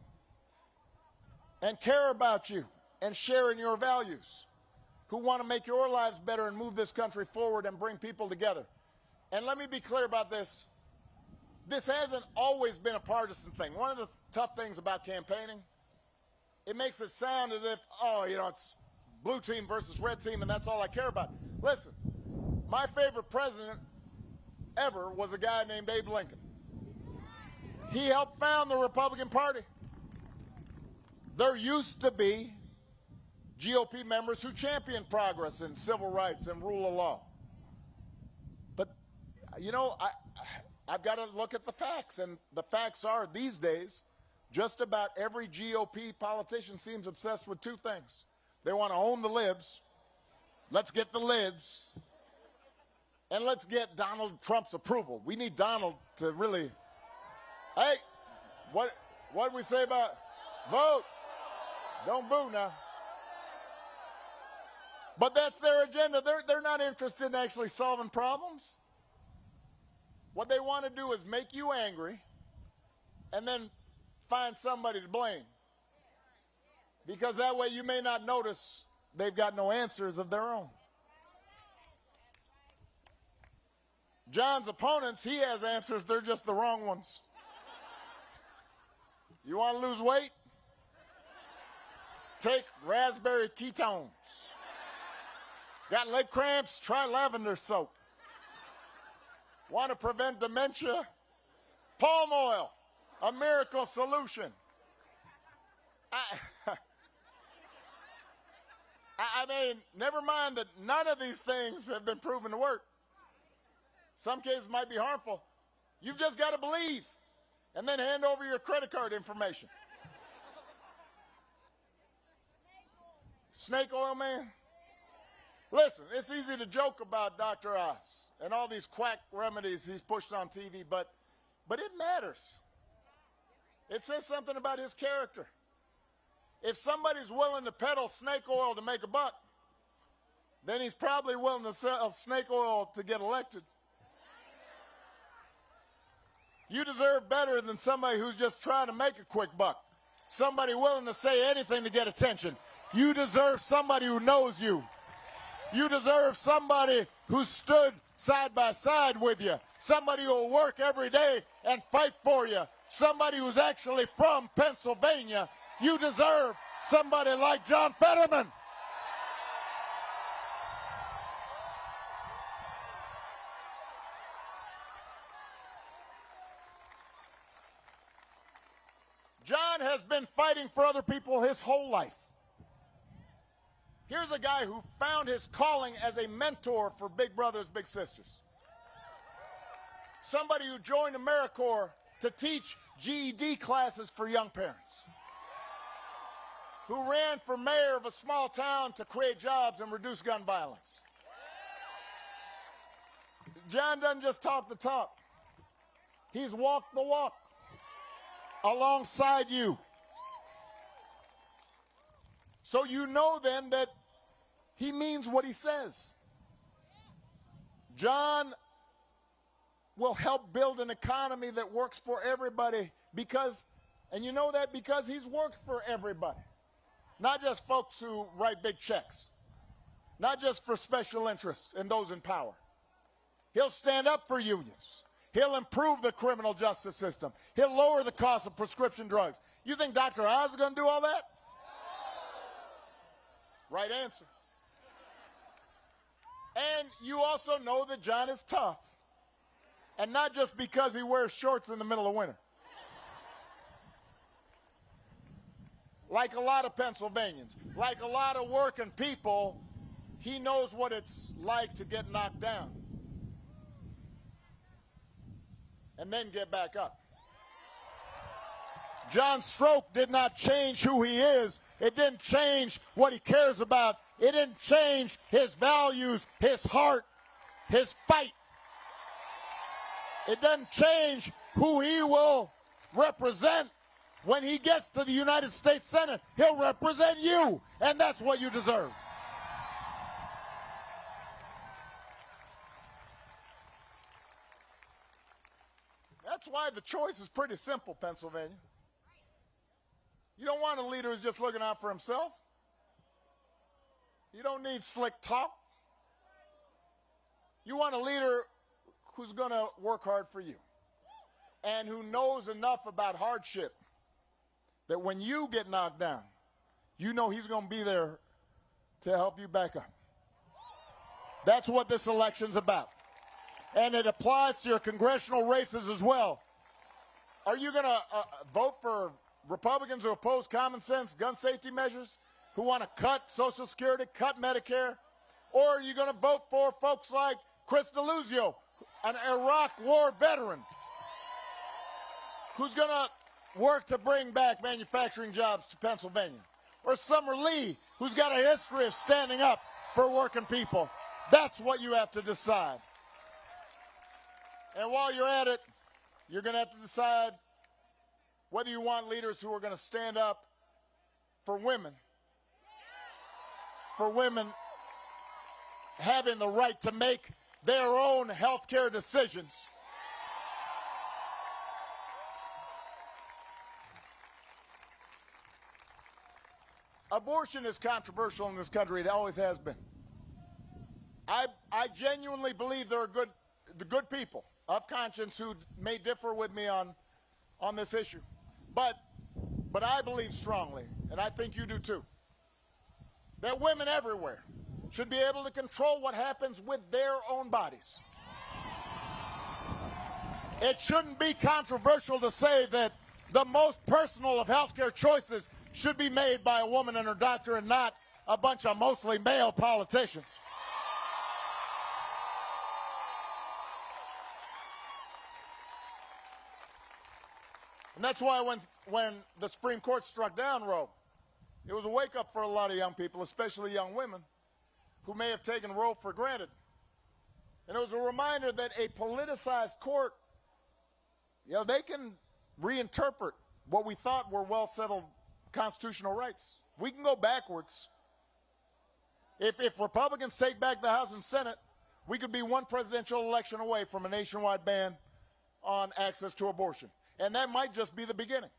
Speaker 11: and care about you and share in your values, who want to make your lives better and move this country forward and bring people together. And let me be clear about this. This hasn't always been a partisan thing. One of the tough things about campaigning, it makes it sound as if, oh, you know, it's blue team versus red team, and that's all I care about. Listen, my favorite president ever was a guy named Abe Lincoln. He helped found the Republican Party. There used to be GOP members who championed progress in civil rights and rule of law. But, you know, I've got to look at the facts, and the facts are these days just about every GOP politician seems obsessed with two things. They want to own the libs. Let's get the libs. And let's get Donald Trump's approval. We need Donald to really, hey, what we say about vote? Don't boo now. But that's their agenda. They're not interested in actually solving problems. What they want to do is make you angry and then find somebody to blame. Because that way you may not notice they've got no answers of their own. John's opponents, he has answers, they're just the wrong ones. You want to lose weight? Take raspberry ketones. Got leg cramps? Try lavender soap. Want to prevent dementia? Palm oil, a miracle solution. I mean, never mind that none of these things have been proven to work. Some cases might be harmful. You've just got to believe and then hand over your credit card information. Snake oil, man? Listen, it's easy to joke about Dr. Oz and all these quack remedies he's pushed on TV, but it matters. It says something about his character. If somebody's willing to peddle snake oil to make a buck, then he's probably willing to sell snake oil to get elected. You deserve better than somebody who's just trying to make a quick buck, somebody willing to say anything to get attention. You deserve somebody who knows you. You deserve somebody who stood side by side with you, somebody who will work every day and fight for you, somebody who's actually from Pennsylvania. You deserve somebody like John Fetterman. John has been fighting for other people his whole life. Here's a guy who found his calling as a mentor for big brothers, big sisters. Somebody who joined AmeriCorps to teach GED classes for young parents. Who ran for mayor of a small town to create jobs and reduce gun violence. John doesn't just talk the talk. He's walked the walk alongside you. So you know then that he means what he says. John will help build an economy that works for everybody because, and you know that because he's worked for everybody. Not just folks who write big checks. Not just for special interests and those in power. He'll stand up for unions. He'll improve the criminal justice system. He'll lower the cost of prescription drugs. You think Dr. Oz is going to do all that? Right answer. And you also know that John is tough. And not just because he wears shorts in the middle of winter. Like a lot of Pennsylvanians, like a lot of working people, he knows what it's like to get knocked down. And then get back up. John's stroke did not change who he is. It didn't change what he cares about. It didn't change his values, his heart, his fight. It doesn't change who he will represent. When he gets to the United States Senate, he'll represent you, and that's what you deserve. That's why the choice is pretty simple, Pennsylvania. You don't want a leader who's just looking out for himself. You don't need slick talk. You want a leader who's going to work hard for you and who knows enough about hardship that when you get knocked down, you know he's going to be there to help you back up. That's what this election's about. And it applies to your congressional races as well. Are you going to vote for Republicans who oppose common sense gun safety measures, who want to cut Social Security, cut Medicare? Or are you going to vote for folks like Chris DeLuzio, an Iraq war veteran, who's going to work to bring back manufacturing jobs to Pennsylvania? Or Summer Lee, who's got a history of standing up for working people? That's what you have to decide. And while you're at it, you're going to have to decide whether you want leaders who are going to stand up for women having the right to make their own health care decisions. Abortion is controversial in this country. It always has been. I genuinely believe there are the good people of conscience who may differ with me on this issue. But I believe strongly, and I think you do too, that women everywhere should be able to control what happens with their own bodies. It shouldn't be controversial to say that the most personal of healthcare choices should be made by a woman and her doctor and not a bunch of mostly male politicians. And that's why when the Supreme Court struck down Roe, it was a wake-up for a lot of young people, especially young women, who may have taken Roe for granted. And it was a reminder that a politicized court, they can reinterpret what we thought were well-settled constitutional rights. We can go backwards. If Republicans take back the House and Senate, we could be one presidential election away from a nationwide ban on access to abortion. And that might just be the beginning.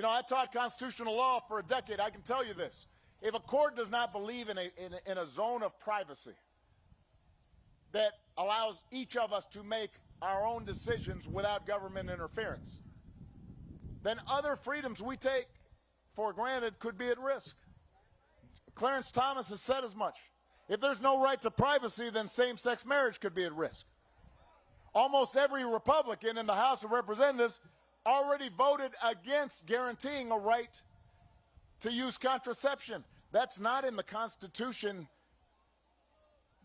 Speaker 11: I taught constitutional law for a decade. I can tell you this. If a court does not believe in a zone of privacy that allows each of us to make our own decisions without government interference, then other freedoms we take for granted could be at risk. Clarence Thomas has said as much. If there's no right to privacy, then same-sex marriage could be at risk. Almost every Republican in the House of Representatives already voted against guaranteeing a right to use contraception. That's not in the Constitution.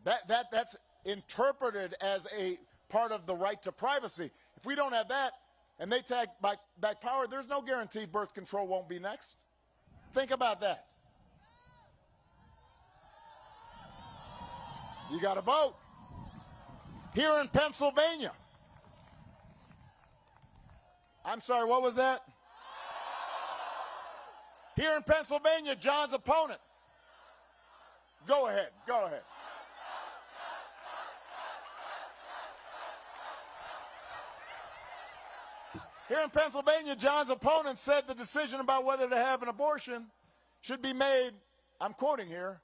Speaker 11: That's interpreted as a part of the right to privacy. If we don't have that and they take back power, there's no guarantee birth control won't be next. Think about that. You got to vote. Here in Pennsylvania. I'm sorry, what was that? Here in Pennsylvania, John's opponent. Go ahead, go ahead. Here in Pennsylvania, John's opponent said the decision about whether to have an abortion should be made, I'm quoting here,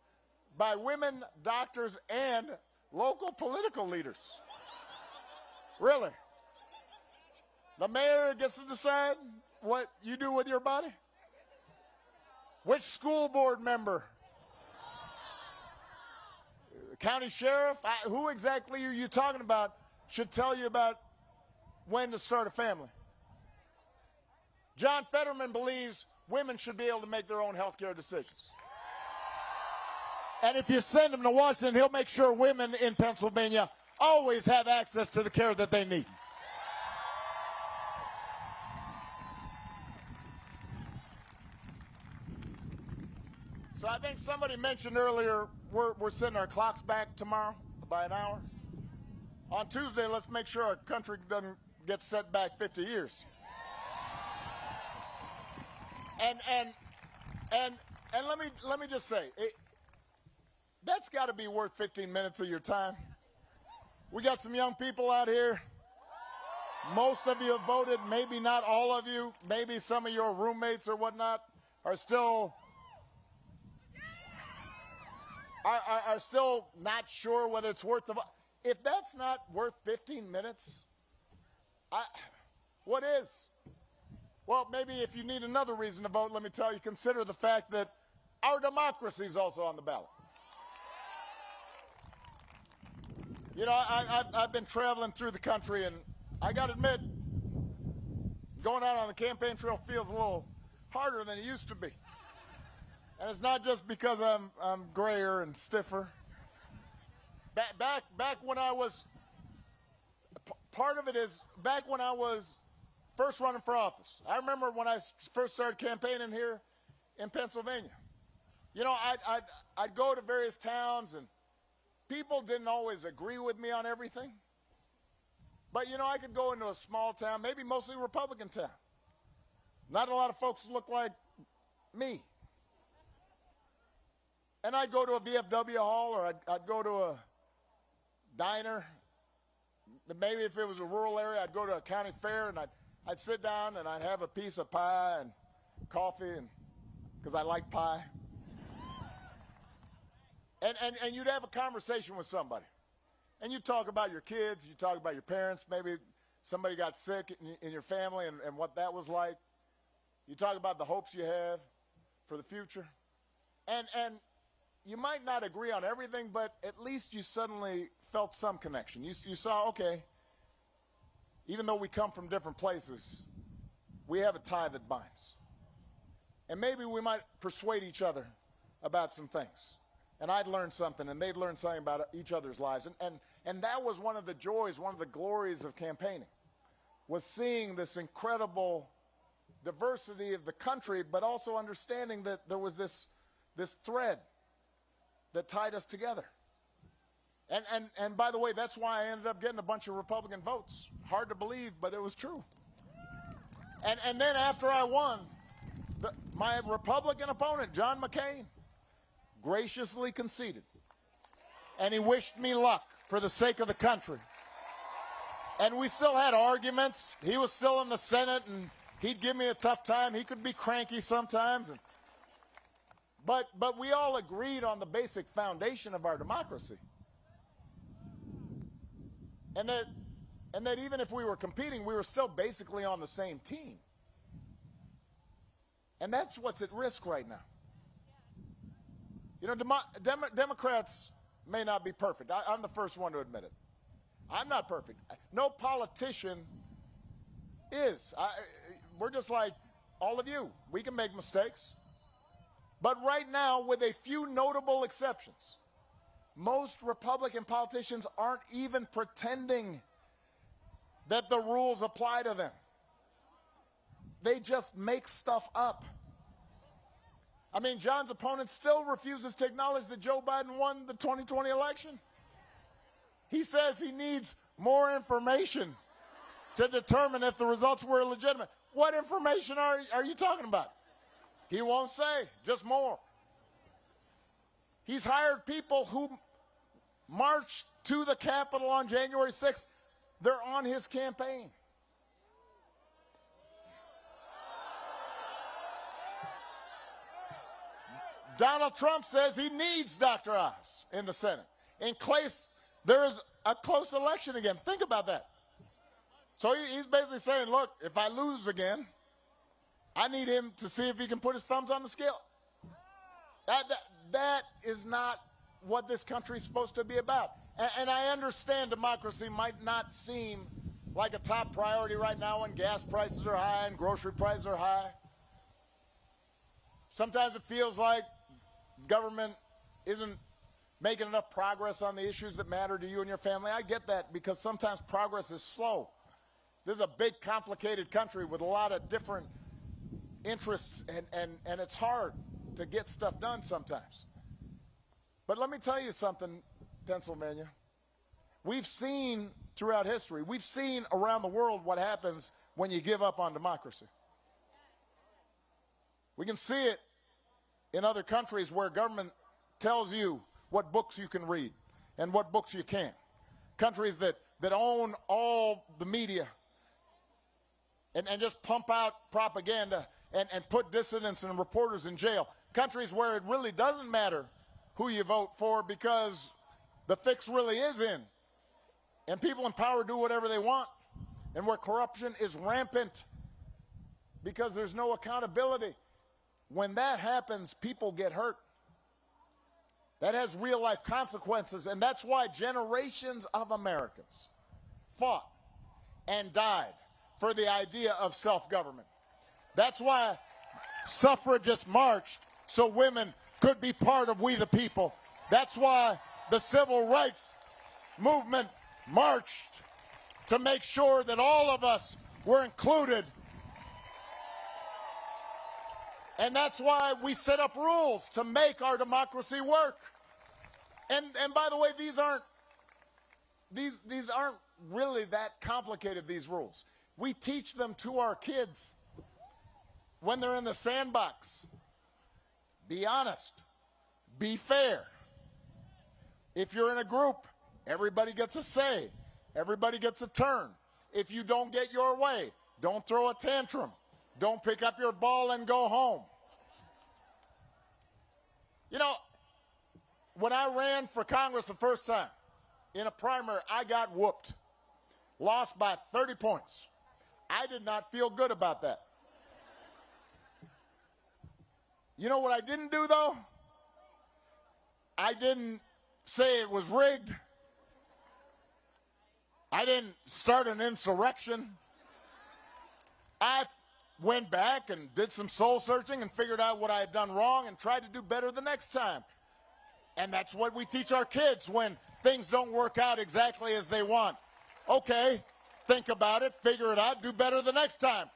Speaker 11: by women, doctors, and local political leaders. Really? The mayor gets to decide what you do with your body? Which school board member? County sheriff? Who exactly are you talking about should tell you about when to start a family? John Fetterman believes women should be able to make their own health care decisions. And if you send him to Washington, he'll make sure women in Pennsylvania always have access to the care that they need. So I think somebody mentioned earlier we're setting our clocks back tomorrow by an hour. On Tuesday, let's make sure our country doesn't get set back 50 years. And let me just say, that's got to be worth 15 minutes of your time. We got some young people out here. Most of you have voted, maybe not all of you. Maybe some of your roommates or whatnot are still not sure whether it's worth the vote. If that's not worth 15 minutes, what is? Well, maybe if you need another reason to vote, let me tell you, consider the fact that our democracy is also on the ballot. You know, I've been traveling through the country, and I got to admit, going out on the campaign trail feels a little harder than it used to be. And it's not just because I'm grayer and stiffer. Back when I was, part of it is back when I was first running for office. I remember when I first started campaigning here in Pennsylvania. You know, I'd go to various towns, and people didn't always agree with me on everything. But, you know, I could go into a small town, maybe mostly Republican town. Not a lot of folks look like me. And I'd go to a VFW hall, or I'd go to a diner. Maybe if it was a rural area, I'd go to a county fair, and I'd sit down and I'd have a piece of pie and coffee, and because I like pie. And you'd have a conversation with somebody. And you talk about your kids, you talk about your parents, maybe somebody got sick in your family and what that was like. You talk about the hopes you have for the future. And you might not agree on everything, but at least you suddenly felt some connection. You saw, okay, even though we come from different places, we have a tie that binds. And maybe we might persuade each other about some things. And I'd learn something, and they'd learn something about each other's lives. And that was one of the joys, one of the glories of campaigning, was seeing this incredible diversity of the country, but also understanding that there was this thread that tied us together. And by the way, that's why I ended up getting a bunch of Republican votes. Hard to believe, but it was true. And then after I won, my Republican opponent, John McCain, graciously conceded. And he wished me luck for the sake of the country. And we still had arguments. He was still in the Senate, and he'd give me a tough time. He could be cranky sometimes. But we all agreed on the basic foundation of our democracy. And that even if we were competing, we were still basically on the same team. And that's what's at risk right now. You know, Democrats may not be perfect. I'm the first one to admit it. I'm not perfect. No politician is. We're just like all of you. We can make mistakes. But right now, with a few notable exceptions, most Republican politicians aren't even pretending that the rules apply to them. They just make stuff up. I mean, John's opponent still refuses to acknowledge that Joe Biden won the 2020 election. He says he needs more information to determine if the results were legitimate. What information are you talking about? He won't say, just more. He's hired people who marched to the Capitol on January 6th. They're on his campaign. Donald Trump says he needs Dr. Oz in the Senate. In case there is a close election again. Think about that. So he's basically saying, look, if I lose again, I need him to see if he can put his thumbs on the scale. That is not what this country is supposed to be about. And I understand democracy might not seem like a top priority right now when gas prices are high and grocery prices are high. Sometimes it feels like government isn't making enough progress on the issues that matter to you and your family. I get that because sometimes progress is slow. This is a big, complicated country with a lot of different interests, and it's hard to get stuff done sometimes. But let me tell you something, Pennsylvania. We've seen throughout history, we've seen around the world what happens when you give up on democracy. We can see it in other countries where government tells you what books you can read and what books you can't. Countries that own all the media and just pump out propaganda and put dissidents and reporters in jail. Countries where it really doesn't matter who you vote for because the fix really is in. And people in power do whatever they want. And where corruption is rampant because there's no accountability. When that happens, people get hurt. That has real-life consequences, and that's why generations of Americans fought and died for the idea of self-government. That's why suffragists marched so women could be part of We the People. That's why the civil rights movement marched to make sure that all of us were included. And that's why we set up rules to make our democracy work. And by the way, these aren't really that complicated, these rules. We teach them to our kids when they're in the sandbox. Be honest. Be fair. If you're in a group, everybody gets a say. Everybody gets a turn. If you don't get your way, don't throw a tantrum. Don't pick up your ball and go home. You know, when I ran for Congress the first time, in a primary, I got whooped. Lost by 30 points. I did not feel good about that. You know what I didn't do, though? I didn't say it was rigged. I didn't start an insurrection. I went back and did some soul searching and figured out what I had done wrong and tried to do better the next time. And that's what we teach our kids when things don't work out exactly as they want. Okay, think about it, figure it out, do better the next time.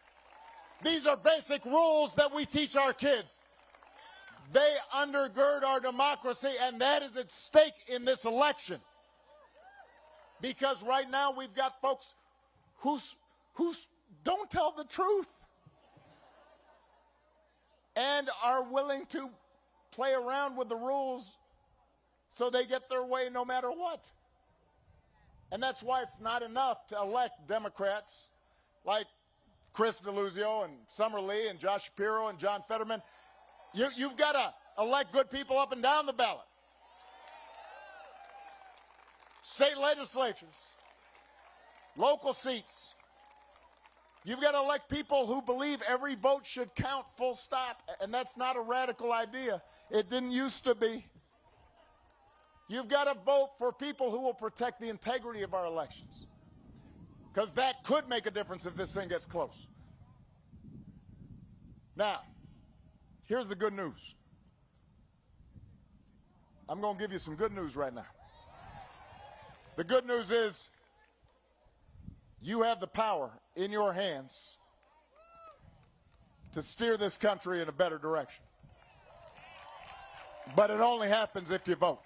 Speaker 11: These are basic rules that we teach our kids. They undergird our democracy, and that is at stake in this election. Because right now we've got folks who don't tell the truth and are willing to play around with the rules so they get their way no matter what. And that's why it's not enough to elect Democrats like Chris Deluzio and Summer Lee and Josh Shapiro and John Fetterman. You've got to elect good people up and down the ballot. State legislatures, local seats, You've got to elect people who believe every vote should count, full stop. And that's not a radical idea. It didn't used to be. You've got to vote for people who will protect the integrity of our elections. Because that could make a difference if this thing gets close. Now, here's the good news. I'm going to give you some good news right now. The good news is you have the power in your hands to steer this country in a better direction. But it only happens if you vote.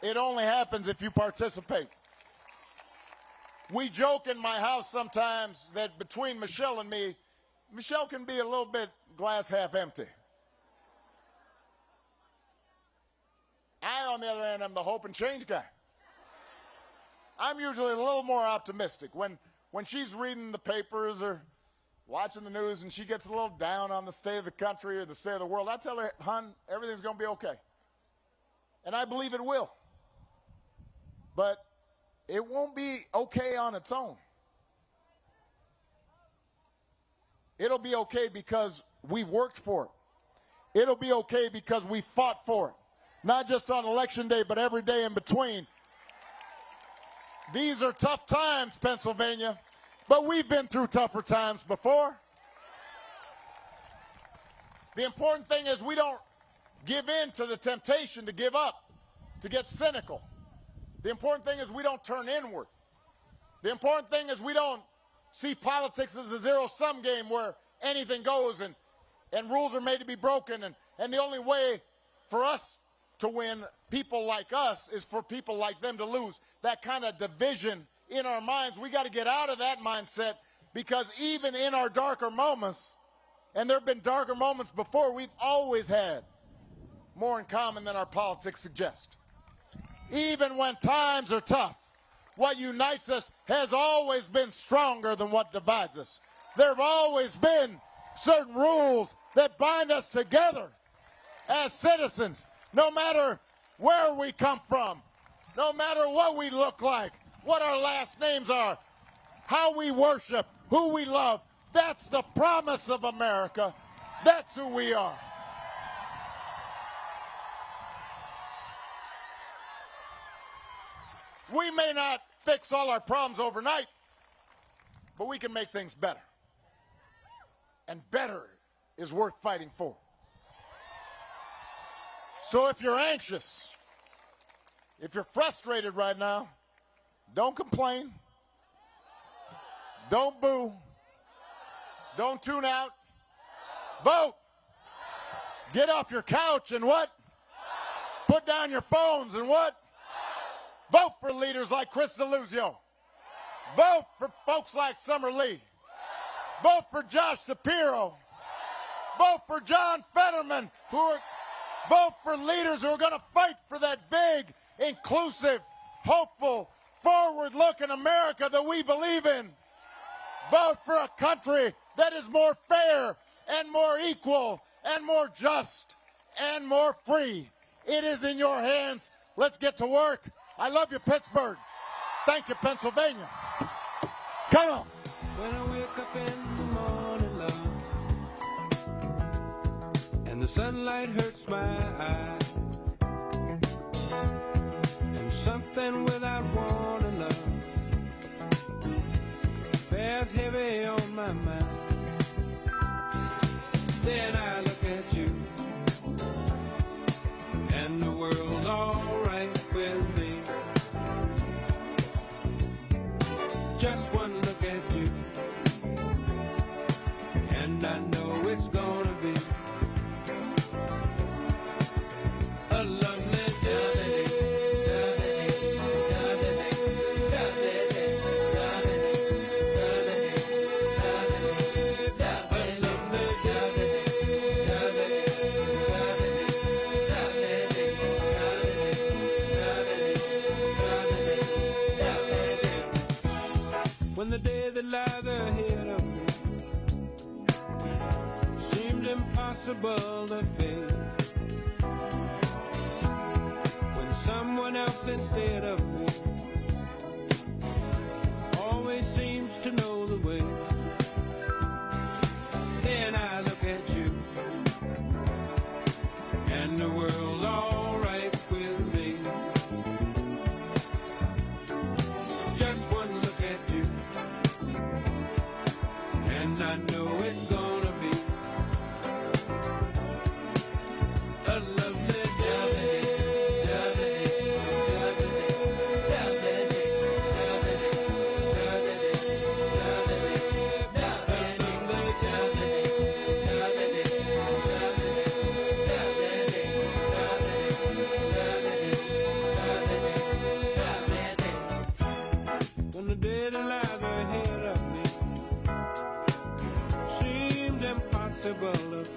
Speaker 11: It only happens if you participate. We joke in my house sometimes that between Michelle and me, Michelle can be a little bit glass half empty. I, on the other hand, am the hope and change guy. I'm usually a little more optimistic. When she's reading the papers or watching the news and she gets a little down on the state of the country or the state of the world, I tell her, hon, everything's going to be okay. And I believe it will. But it won't be okay on its own. It'll be okay because we've worked for it. It'll be okay because we fought for it. Not just on election day, but every day in between. These are tough times, Pennsylvania, but we've been through tougher times before. The important thing is we don't give in to the temptation to give up, to get cynical. The important thing is we don't turn inward. The important thing is we don't see politics as a zero-sum game where anything goes and rules are made to be broken. And the only way for us to win, people like us, is for people like them to lose. That kind of division in our minds, we got to get out of that mindset, because even in our darker moments, and there have been darker moments before, we've always had more in common than our politics suggest. Even when times are tough, what unites us has always been stronger than what divides us. There have always been certain rules that bind us together as citizens, no matter where we come from, no matter what we look like, what our last names are, how we worship, who we love. That's the promise of America. That's who we are. We may not fix all our problems overnight, but we can make things better. And better is worth fighting for. So if you're anxious, if you're frustrated right now, don't complain. Don't boo. Don't tune out. Vote. Get off your couch and what? Put down your phones and what? Vote for leaders like Chris DeLuzio. Vote for folks like Summer Lee. Vote for Josh Shapiro. Vote for John Fetterman. Vote for leaders who are going to fight for that big, inclusive, hopeful, forward-looking America that we believe in. Vote for a country that is more fair and more equal and more just and more free. It is in your hands. Let's get to work. I love you, Pittsburgh. Thank you, Pennsylvania. Come on.
Speaker 12: When I wake up in the morning, love, and the sunlight hurts my eye, and something without warning, love, bears heavy on my mind. Then I look at you, and the world's all right with me. Just one look at you, and I know it's gonna be a lovely day. When the day that lies ahead of me seemed impossible to face, when someone else instead of me always seems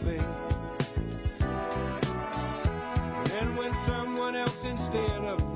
Speaker 12: fate. And when someone else instead of